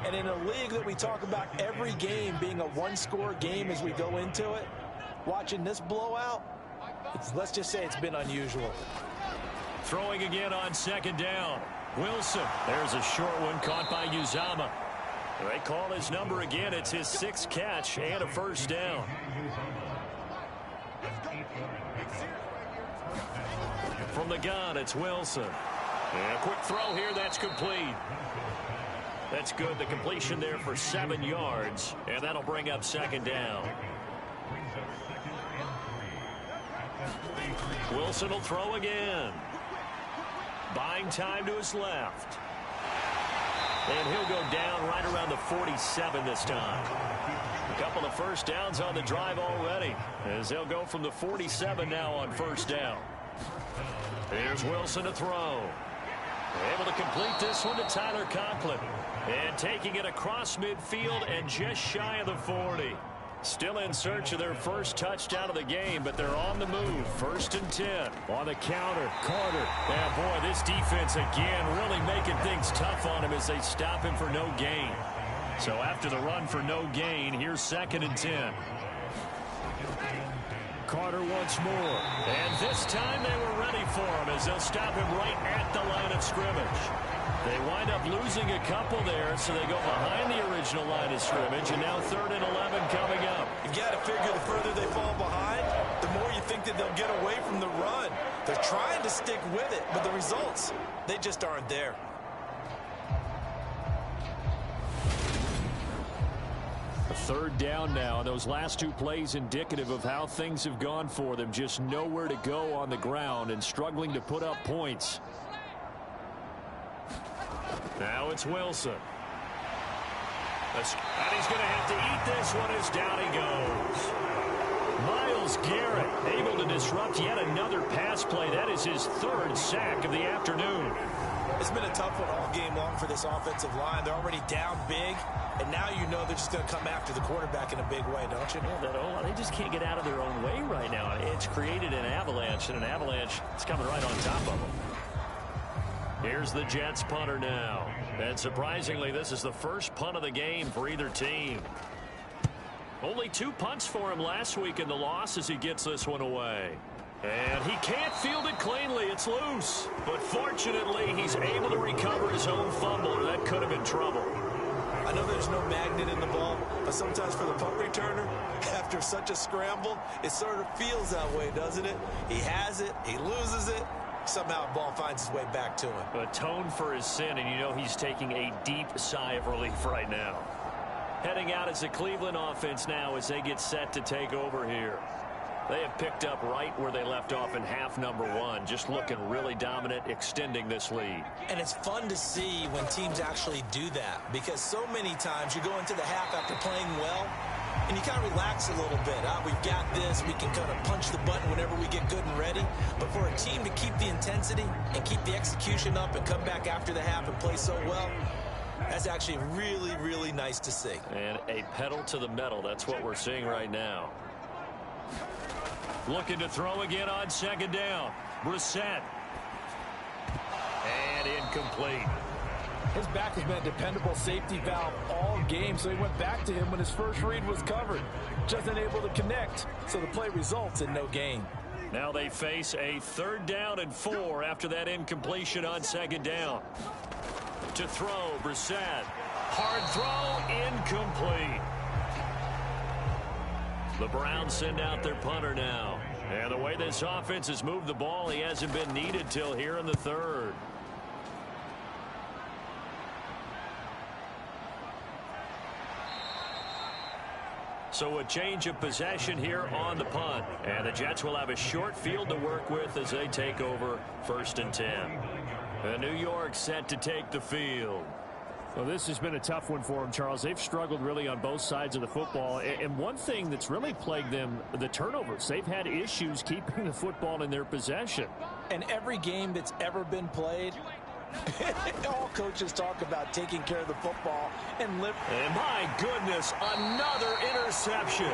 And in a league that we talk about every game being a one-score game as we go into it, watching this blowout, let's just say it's been unusual. Throwing again on 2nd down. Wilson. There's a short one caught by Uzama. They call his number again. It's his 6th catch and a first down. From the gun, it's Wilson. And a quick throw here. That's complete. That's good. The completion there for 7 yards. And that'll bring up 2nd down. Wilson will throw again. Buying time to his left. And he'll go down right around the 47 this time. A couple of first downs on the drive already, as they'll go from the 47 now on first down. Here's Wilson to throw. Able to complete this one to Tyler Conklin. And taking it across midfield and just shy of the 40. Still in search of their first touchdown of the game, but they're on the move. 1st and 10. On the counter, Carter. And boy, this defense again really making things tough on him as they stop him for no gain. So after the run for no gain, here's 2nd and 10. Carter once more. And this time they were ready for him as they'll stop him right at the line of scrimmage. They wind up losing a couple there, so they go behind the original line of scrimmage, and now 3rd and 11 coming up. You've got to figure the further they fall behind, the more you think that they'll get away from the run. They're trying to stick with it, but the results, they just aren't there. A 3rd down now, and those last 2 plays indicative of how things have gone for them. Just nowhere to go on the ground and struggling to put up points. Now it's Wilson. And he's going to have to eat this one as down he goes. Myles Garrett able to disrupt yet another pass play. That is his 3rd sack of the afternoon. It's been a tough one all game long for this offensive line. They're already down big, and now you know they're just going to come after the quarterback in a big way, don't you? Yeah, they just can't get out of their own way right now. It's created an avalanche, and an avalanche is coming right on top of them. Here's the Jets punter now. And surprisingly, this is the first punt of the game for either team. Only 2 punts for him last week in the loss as he gets this one away. And he can't field it cleanly. It's loose. But fortunately, he's able to recover his own fumble, or that could have been trouble. I know there's no magnet in the ball, but sometimes for the punt returner, after such a scramble, it sort of feels that way, doesn't it? He has it, he loses it. Somehow the ball finds its way back to him. Atone for his sin, and you know he's taking a deep sigh of relief right now. Heading out as the Cleveland offense now as they get set to take over here. They have picked up right where they left off in half number 1, just looking really dominant, extending this lead. And it's fun to see when teams actually do that, because so many times you go into the half after playing well, and you kind of relax a little bit. We've got this. We can kind of punch the button whenever we get good and ready. But for a team to keep the intensity and keep the execution up and come back after the half and play so well, that's actually really, really nice to see. And a pedal to the metal. That's what we're seeing right now. Looking to throw again on 2nd down. Brissett. And incomplete. His back has been a dependable safety valve all game, so he went back to him when his first read was covered. Just unable to connect, so the play results in no gain. Now they face a 3rd down and 4 after that incompletion on 2nd down. To throw, Brissett. Hard throw, incomplete. The Browns send out their punter now. And the way this offense has moved the ball, he hasn't been needed till here in the 3rd. So a change of possession here on the punt. And the Jets will have a short field to work with as they take over 1st and 10. And New York set to take the field. Well, this has been a tough one for them, Charles. They've struggled really on both sides of the football. And one thing that's really plagued them, the turnovers. They've had issues keeping the football in their possession. And every game that's ever been played, all coaches talk about taking care of the football and live. And my goodness, another interception.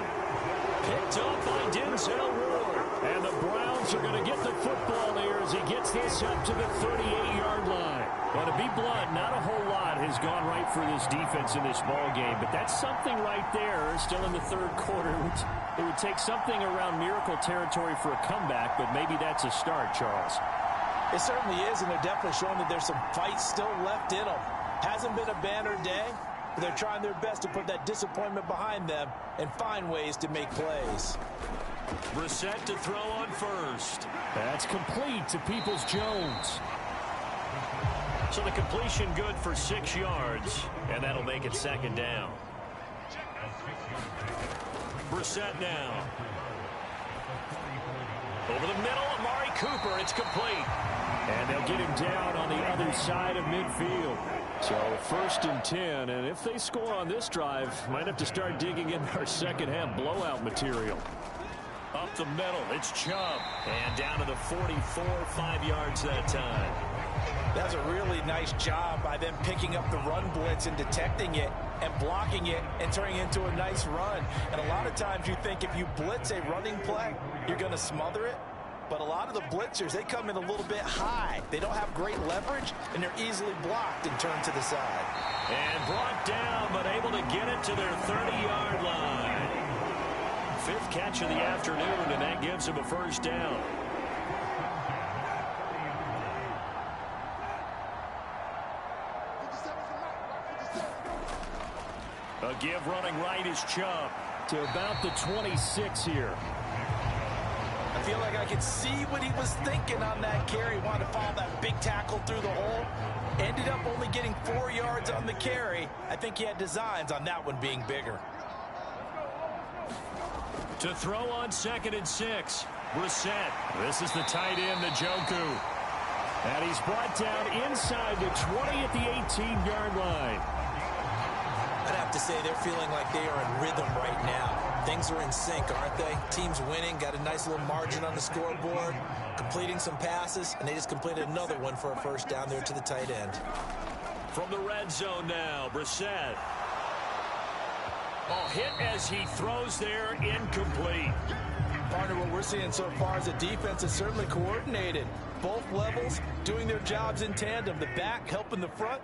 Picked up by Denzel Ward. And the Browns are going to get the football here as he gets this up to the 38-yard line. Well, to be blunt, not a whole lot has gone right for this defense in this ball game, but that's something right there. Still in the 3rd quarter. It would take something around miracle territory for a comeback, but maybe that's a start, Charles. It certainly is, and they're definitely showing that there's some fight still left in them. Hasn't been a banner day, but they're trying their best to put that disappointment behind them and find ways to make plays. Brissett to throw on first. That's complete to Peoples-Jones. So the completion good for 6 yards, and that'll make it second down. Brissett now. Over the middle, Amari Cooper, it's complete. And they'll get him down on the other side of midfield. So 1st and 10, and if they score on this drive, might have to start digging in our second half blowout material. Up the middle, it's Chubb. And down to the 44, 5 yards that time. That's a really nice job by them picking up the run blitz and detecting it and blocking it and turning it into a nice run. And a lot of times you think if you blitz a running play, you're going to smother it. But a lot of the blitzers, they come in a little bit high. They don't have great leverage, and they're easily blocked and turned to the side. And brought down, but able to get it to their 30-yard line. 5th catch of the afternoon, and that gives him a first down. A give running right is Chubb. To about the 26 here. I feel like I could see what he was thinking on that carry. He wanted to follow that big tackle through the hole. Ended up only getting 4 yards on the carry. I think he had designs on that one being bigger. To throw on 2nd and 6. Brissett. This is the tight end, Njoku. And he's brought down inside the 20 at the 18-yard line. I'd have to say they're feeling like they are in rhythm right now. Things are in sync, aren't they? Team's winning, got a nice little margin on the scoreboard, completing some passes, and they just completed another one for a first down there to the tight end. From the red zone now, Brissett. Oh, hit as he throws there, incomplete. Partner, what we're seeing so far is the defense is certainly coordinated. Both levels doing their jobs in tandem. The back helping the front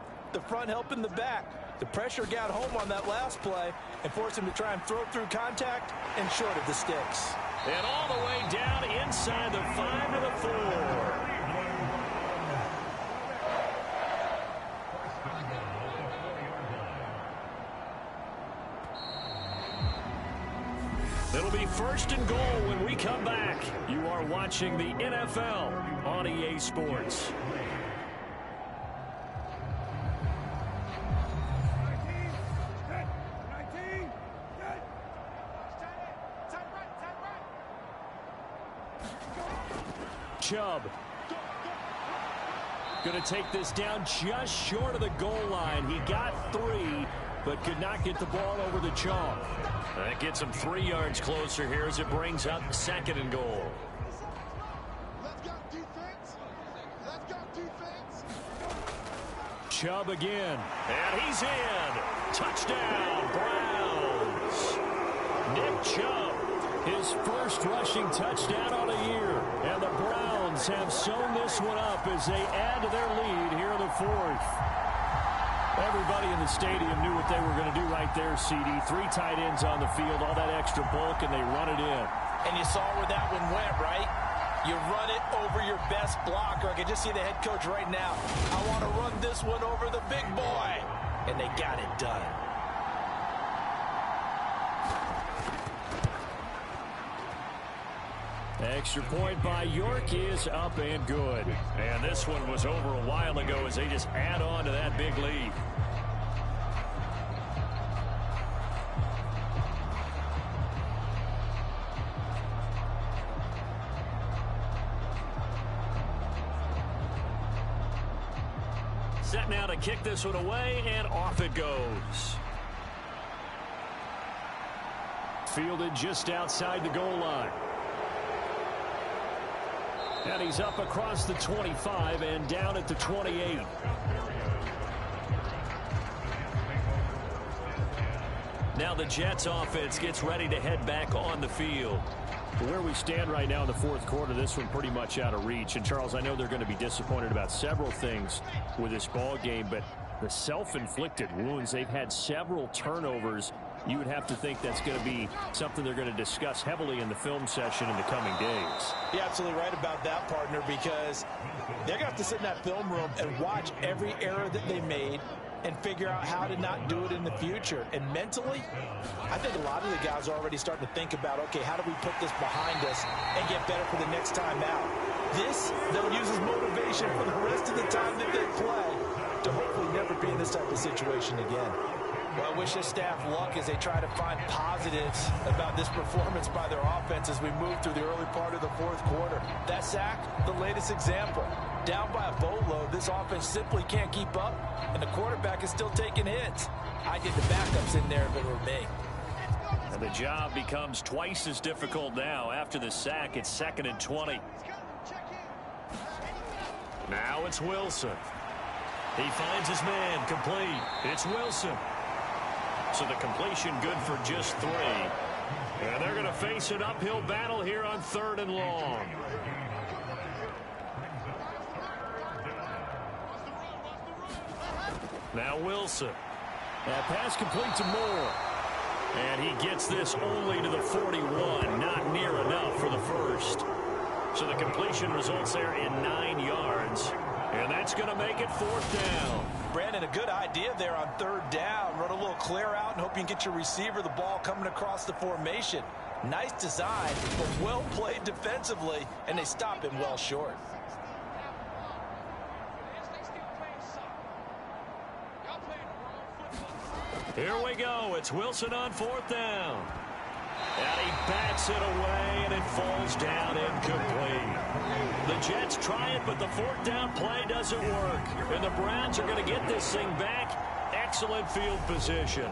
helping the back. The pressure got home on that last play and forced him to try and throw through contact and short of the sticks. And all the way down inside the 5 to the 4. It'll be 1st and goal when we come back. You are watching the NFL on EA Sports. Chubb. Going to take this down just short of the goal line. He got 3, but could not get the ball over the chalk. That gets him 3 yards closer here as it brings up 2nd and goal. Let's go defense. Let's go defense. Chubb again. And he's in. Touchdown, Browns. Nick Chubb, his first rushing touchdown on the year. And the Browns have sewn this one up as they add to their lead here in the 4th. Everybody in the stadium knew what they were going to do right there, CD. 3 tight ends on the field, all that extra bulk, and they run it in. And you saw where that one went, right? You run it over your best blocker. I can just see the head coach right now. I want to run this one over the big boy. And they got it done. Extra point by York is up and good. And this one was over a while ago as they just add on to that big lead. Set now to kick this one away, and off it goes. Fielded just outside the goal line. And he's up across the 25 and down at the 28. Now the Jets offense gets ready to head back on the field. Where we stand right now in the 4th quarter, this one pretty much out of reach. And, Charles, I know they're going to be disappointed about several things with this ball game, but the self-inflicted wounds, they've had several turnovers. You would have to think that's going to be something they're going to discuss heavily in the film session in the coming days. You're absolutely right about that, partner. because they're going to have to sit in that film room and watch every error that they made and figure out how to not do it in the future. And mentally, I think a lot of the guys are already starting to think about, okay, how do we put this behind us and get better for the next time out? This, they'll use as motivation for the rest of the time that they play to hopefully never be in this type of situation again. Well, I wish this staff luck as they try to find positives about this performance by their offense as we move through the early part of the fourth quarter. That sack, the latest example. Down by a boatload, this offense simply can't keep up, and the quarterback is still taking hits. I did the backups in there if it were me. And the job becomes twice as difficult now. After the sack, it's 2nd and 20. Now it's Wilson. He finds his man, complete. It's Wilson. So the completion good for just 3. And they're going to face an uphill battle here on 3rd and long. Now Wilson. That pass complete to Moore. And he gets this only to the 41. Not near enough for the first. So the completion results there in 9 yards. And that's going to make it 4th down. Brandon, a good idea there on 3rd down. Run a little clear out and hope you can get your receiver the ball coming across the formation. Nice design, but well played defensively, and they stop him well short. Here we go. It's Wilson on 4th down. And he bats it away, and it falls down incomplete. The Jets try it, but the 4th down play doesn't work. And the Browns are going to get this thing back. Excellent field position.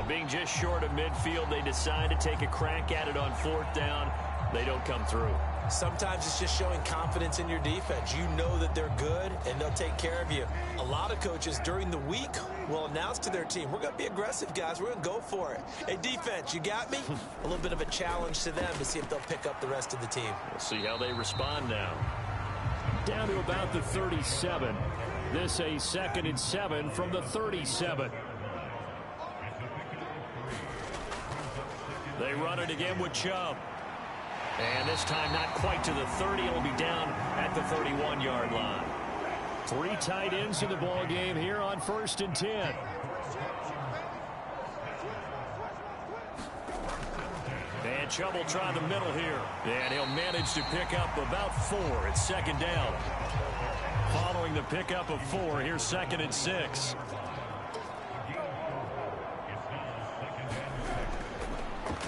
Being just short of midfield, they decide to take a crack at it on 4th down. They don't come through. Sometimes it's just showing confidence in your defense. You know that they're good, and they'll take care of you. A lot of coaches during the week will announce to their team, we're going to be aggressive, guys. We're going to go for it. Hey, defense, you got me? A little bit of a challenge to them to see if they'll pick up the rest of the team. We'll see how they respond now. Down to about the 37. This a 2nd and 7 from the 37. They run it again with Chubb. And this time not quite to the 30. It'll be down at the 31-yard line. 3 tight ends in the ball game here on 1st and 10. And Chubb will try the middle here. And he'll manage to pick up about 4. It's 2nd down. Following the pickup of 4, here's 2nd and 6.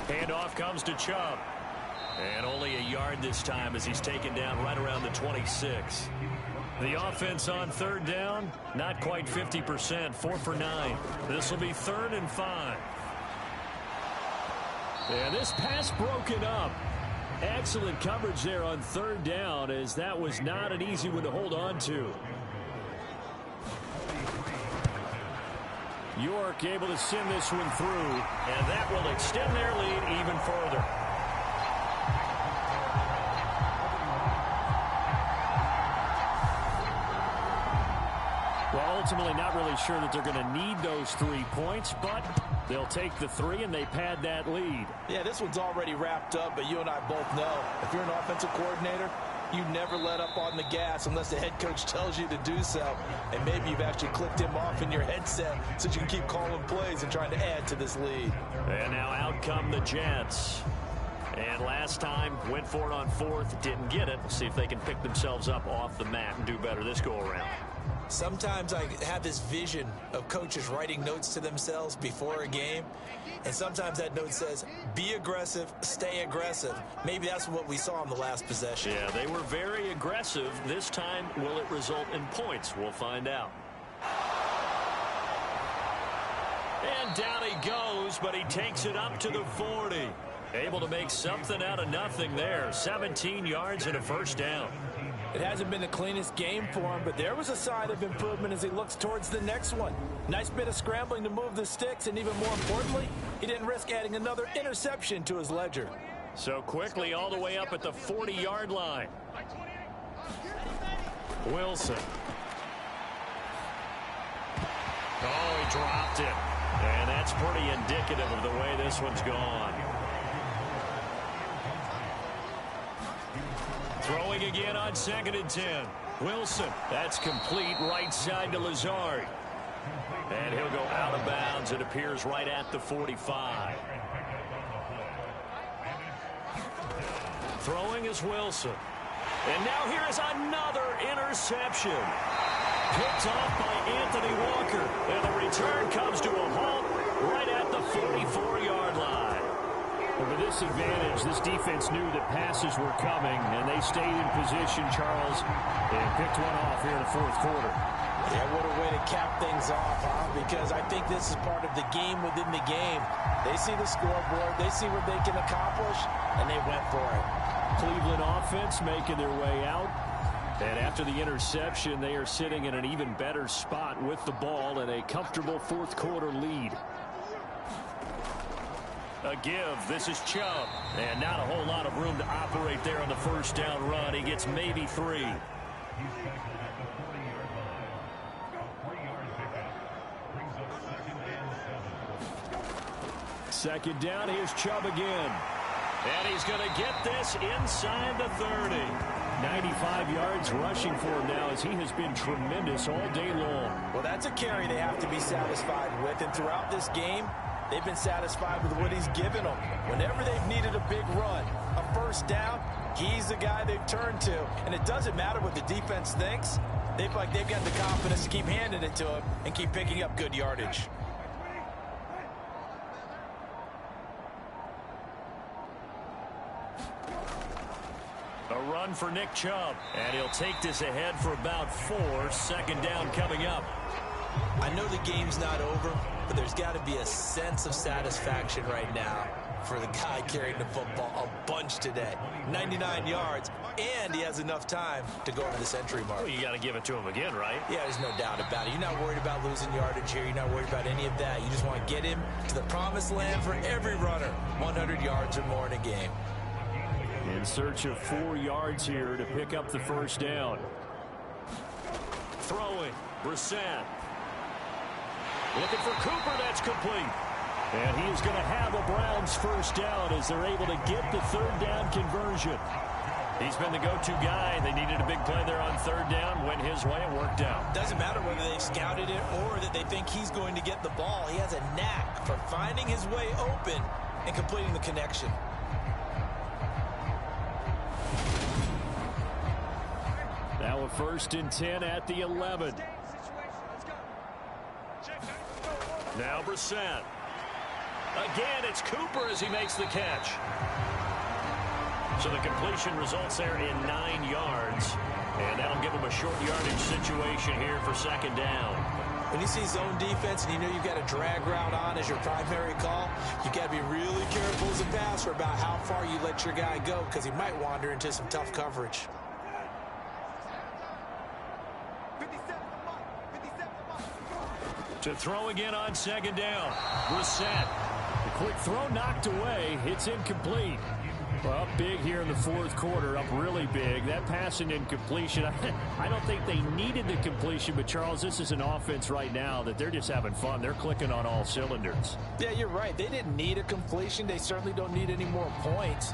Handoff comes to Chubb. And only a yard this time as he's taken down right around the 26. The offense on 3rd down, not quite 50%, 4 for 9. This will be 3rd and 5. And this pass broken up. Excellent coverage there on 3rd down, as that was not an easy one to hold on to. York able to send this one through, and that will extend their lead even further. Well, ultimately not really sure that they're going to need those 3 points, but they'll take the 3 and they pad that lead. Yeah, this one's already wrapped up, but you and I both know if you're an offensive coordinator, you never let up on the gas unless the head coach tells you to do so. And maybe you've actually clicked him off in your headset so you can keep calling plays and trying to add to this lead. And now out come the Jets. And last time went for it on 4th, didn't get it. We'll see if they can pick themselves up off the mat and do better this go around. Sometimes I have this vision of coaches writing notes to themselves before a game, and sometimes that note says, be aggressive, stay aggressive. Maybe that's what we saw in the last possession. Yeah, they were very aggressive. This time, will it result in points? We'll find out. And down he goes, but he takes it up to the 40. Able to make something out of nothing there. 17 yards and a 1st down. It hasn't been the cleanest game for him, but there was a sign of improvement as he looks towards the next one. Nice bit of scrambling to move the sticks, and even more importantly, he didn't risk adding another interception to his ledger. So quickly all the way up at the 40-yard line. Wilson. Oh, he dropped it. And that's pretty indicative of the way this one's gone. Throwing again on 2nd and 10. Wilson, that's complete right side to Lazard. And he'll go out of bounds. It appears right at the 45. Throwing is Wilson. And now here is another interception. Picked off by Anthony Walker. And the return comes to a halt right at the 44-yard line. But with this advantage, this defense knew that passes were coming, and they stayed in position, Charles, and picked one off here in the 4th quarter. Yeah, what a way to cap things off, huh? Because I think this is part of the game within the game. They see the scoreboard, they see what they can accomplish, and they went for it. Cleveland offense making their way out. And after the interception, they are sitting in an even better spot with the ball and a comfortable 4th quarter lead. A give. This is Chubb. And not a whole lot of room to operate there on the 1st down run. He gets maybe 3. Second down, here's Chubb again. And he's going to get this inside the 30. 95 yards rushing for him now as he has been tremendous all day long. Well, that's a carry they have to be satisfied with. And throughout this game, they've been satisfied with what he's given them. Whenever they've needed a big run, a 1st down, he's the guy they've turned to. And it doesn't matter what the defense thinks. They feel like they've got the confidence to keep handing it to him and keep picking up good yardage. A run for Nick Chubb. And he'll take this ahead for about 4. 2nd down coming up. I know the game's not over, but there's got to be a sense of satisfaction right now for the guy carrying the football a bunch today. 99 yards, and he has enough time to go over the century mark. Well, you got to give it to him again, right? Yeah, there's no doubt about it. You're not worried about losing yardage here. You're not worried about any of that. You just want to get him to the promised land for every runner. 100 yards or more in a game. In search of 4 yards here to pick up the 1st down. Throwing, Brissett. Looking for Cooper, that's complete. And he is going to have a Browns 1st down as they're able to get the 3rd down conversion. He's been the go-to guy. They needed a big play there on 3rd down. Went his way, it worked out. Doesn't matter whether they've scouted it or that they think he's going to get the ball. He has a knack for finding his way open and completing the connection. Now a 1st and 10 at the 11. Now Brissett. Again, it's Cooper as he makes the catch. So the completion results there in 9 yards. And that'll give him a short yardage situation here for 2nd down. When you see zone defense and you know you've got a drag route on as your primary call, you've got to be really careful as a passer about how far you let your guy go because he might wander into some tough coverage. To throw again on 2nd down. Brissett. The quick throw knocked away. It's incomplete. Well, up big here in the 4th quarter. Up really big. That pass and incompletion. I don't think they needed the completion, but Charles, this is an offense right now that they're just having fun. They're clicking on all cylinders. Yeah, you're right. They didn't need a completion. They certainly don't need any more points.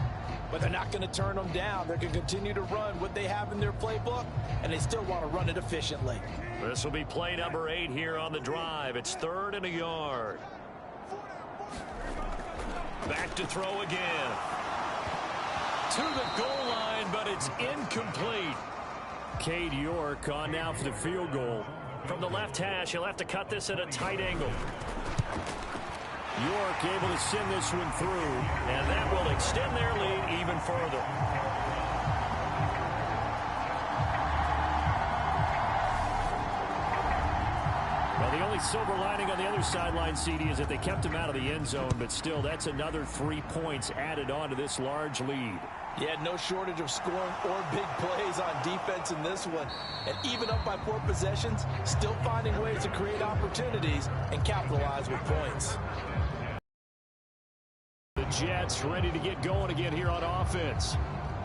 But they're not going to turn them down. They're going to continue to run what they have in their playbook, and they still want to run it efficiently. This will be play number 8 here on the drive. It's 3rd and a yard. Back to throw again. To the goal line, but it's incomplete. Cade York on now for the field goal. From the left hash, he'll have to cut this at a tight angle. York able to send this one through, and that will extend their lead even further. Well, the only silver lining on the other sideline, CD, is that they kept him out of the end zone, but still, that's another 3 points added on to this large lead. Yeah, no shortage of scoring or big plays on defense in this one. And even up by 4 possessions, still finding ways to create opportunities and capitalize with points. The Jets ready to get going again here on offense.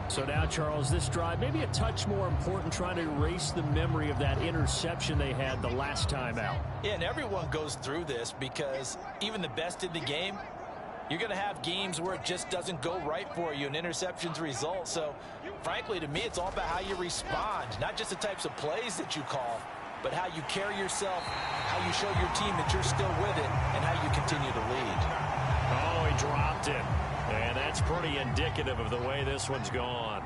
So now, Charles, this drive maybe a touch more important, trying to erase the memory of that interception they had the last time out. Yeah, and everyone goes through this because even the best in the game, You're going to have games where it just doesn't go right for you, and interceptions result. So, frankly, to me, it's all about how you respond, not just the types of plays that you call, but how you carry yourself, how you show your team that you're still with it, and how you continue to lead. Oh, he dropped it. And that's pretty indicative of the way this one's gone.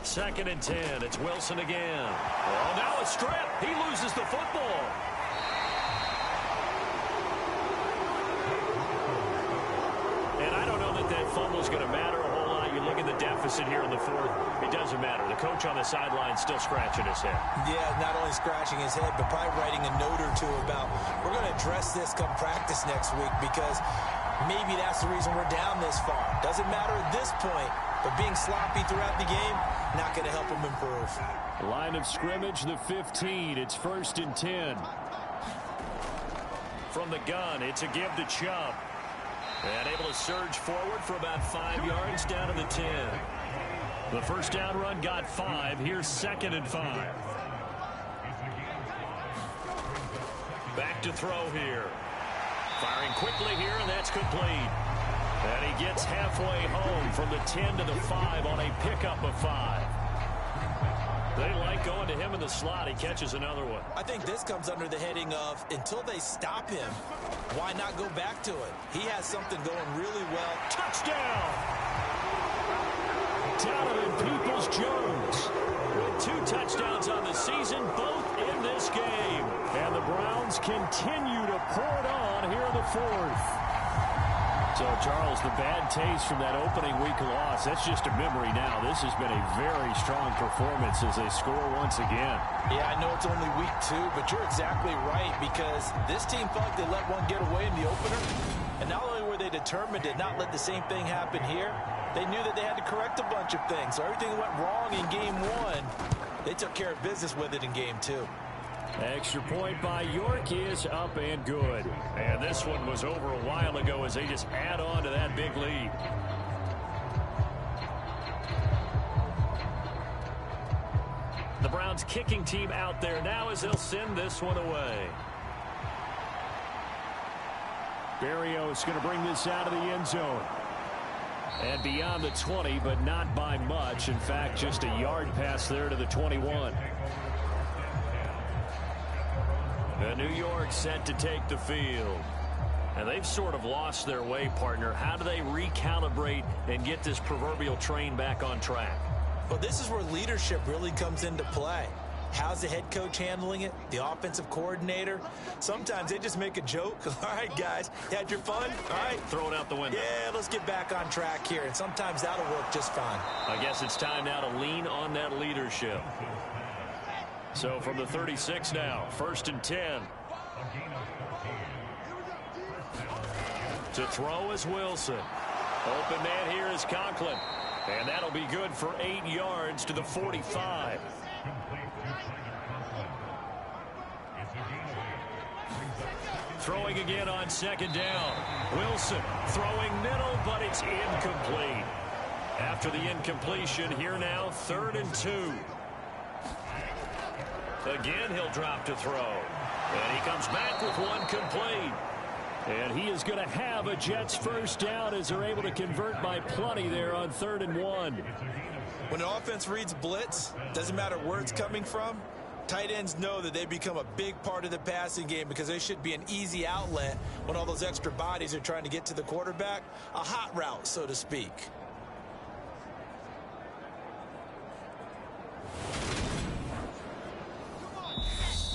Second and 10. It's Wilson again. Oh, now a strip. He loses the football. And I don't know that that fumble's going to matter a whole lot. You look at the deficit here in the fourth. It doesn't matter. The coach on the sideline still scratching his head. Yeah, not only scratching his head, but probably writing a note or two about, we're going to address this come practice next week, because maybe that's the reason we're down this far. Doesn't matter at this point, but being sloppy throughout the game, not going to help him improve. Line of scrimmage, the 15. It's 1st and 10. From the gun, it's a give to Chubb. And able to surge forward for about 5 yards down to the 10. The first down run got 5. Here's 2nd and 5. Back to throw here. Firing quickly here, and that's complete. And he gets halfway home from the 10 to the 5 on a pickup of 5. They like going to him in the slot. He catches another one. I think this comes under the heading of, until they stop him, why not go back to it? He has something going really well. Touchdown! Donovan Peoples-Jones with 2 touchdowns on the season, both in this game. And the Browns continue to pour it on here in the 4th. So, Charles, the bad taste from that opening week loss, that's just a memory now. This has been a very strong performance as they score once again. Yeah, I know it's only week 2, but you're exactly right, because this team felt like they let one get away in the opener. And not only were they determined to not let the same thing happen here, they knew that they had to correct a bunch of things. So everything that went wrong in game 1, they took care of business with it in game 2. Extra point by York is up and good. And this one was over a while ago as they just add on to that big lead. The Browns kicking team out there now as they'll send this one away. Berrios going to bring this out of the end zone. And beyond the 20, but not by much. In fact, just a yard pass there to the 21. New York set to take the field. And they've sort of lost their way, partner. How do they recalibrate and get this proverbial train back on track? Well, this is where leadership really comes into play. How's the head coach handling it? The offensive coordinator? Sometimes they just make a joke. All right, guys, you had your fun? All right. Throw it out the window. Yeah, let's get back on track here. And sometimes that'll work just fine. I guess it's time now to lean on that leadership. So from the 36 now, 1st and 10. To throw is Wilson. Open man here is Conklin. And that'll be good for 8 yards to the 45. Throwing again on 2nd down. Wilson throwing middle, but it's incomplete. After the incompletion, here now, 3rd and 2. Again, he'll drop to throw. And he comes back with one complete. And he is going to have a Jets first down as they're able to convert by plenty there on 3rd and 1. When an offense reads blitz, doesn't matter where it's coming from, tight ends know that they become a big part of the passing game because they should be an easy outlet when all those extra bodies are trying to get to the quarterback. A hot route, so to speak.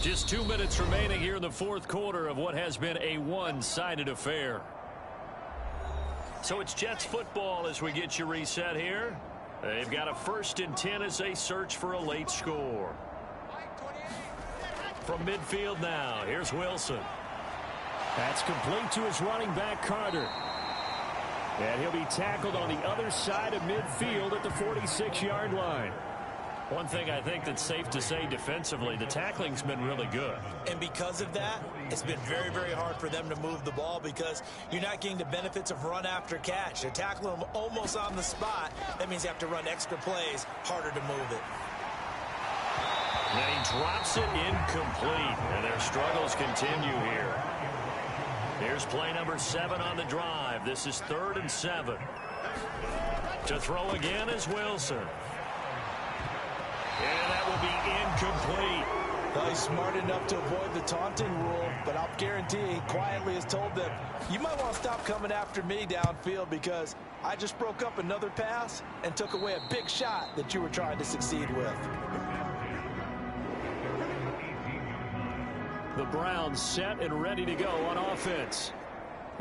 Just 2 minutes remaining here in the 4th quarter of what has been a one-sided affair. So it's Jets football as we get you reset here. They've got a 1st and 10 as they search for a late score. From midfield now, here's Wilson. That's complete to his running back, Carter. And he'll be tackled on the other side of midfield at the 46-yard line. One thing I think that's safe to say defensively, the tackling's been really good. And because of that, it's been very, very hard for them to move the ball because you're not getting the benefits of run after catch. They're tackling them almost on the spot. That means you have to run extra plays, harder to move it. And he drops it incomplete. And their struggles continue here. Here's play number 7 on the drive. This is 3rd and 7. To throw again is Wilson. And that will be incomplete. Well, he's smart enough to avoid the taunting rule, but I'll guarantee he quietly has told them, you might want to stop coming after me downfield because I just broke up another pass and took away a big shot that you were trying to succeed with. The Browns set and ready to go on offense.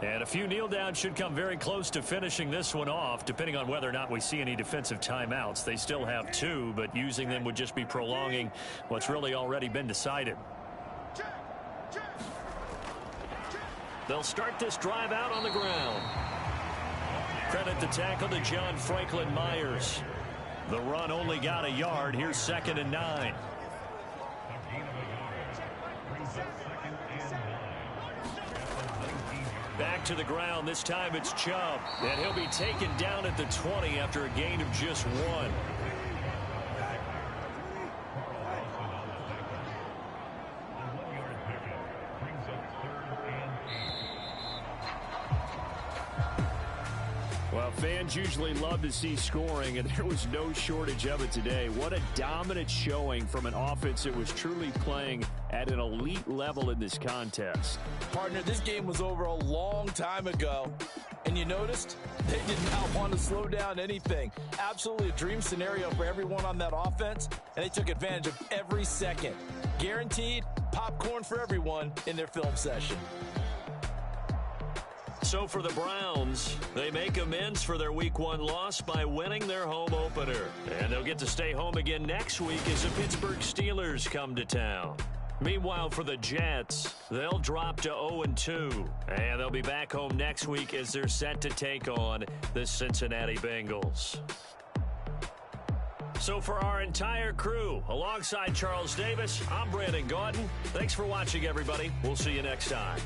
And a few kneel downs should come very close to finishing this one off, depending on whether or not we see any defensive timeouts. They still have 2, but using them would just be prolonging what's really already been decided. They'll start this drive out on the ground. Credit the tackle to John Franklin Myers. The run only got a yard. Here's 2nd and 9. Back to the ground. This time it's Chubb. And he'll be taken down at the 20 after a gain of just 1. Well, fans usually love to see scoring, and there was no shortage of it today. What a dominant showing from an offense that was truly playing at an elite level in this contest. Partner, this game was over a long time ago, and you noticed they did not want to slow down anything. Absolutely a dream scenario for everyone on that offense, and they took advantage of every second. Guaranteed popcorn for everyone in their film session. So for the Browns, they make amends for their Week 1 loss by winning their home opener. And they'll get to stay home again next week as the Pittsburgh Steelers come to town. Meanwhile, for the Jets, they'll drop to 0-2. And they'll be back home next week as they're set to take on the Cincinnati Bengals. So for our entire crew, alongside Charles Davis, I'm Brandon Gaudin. Thanks for watching, everybody. We'll see you next time.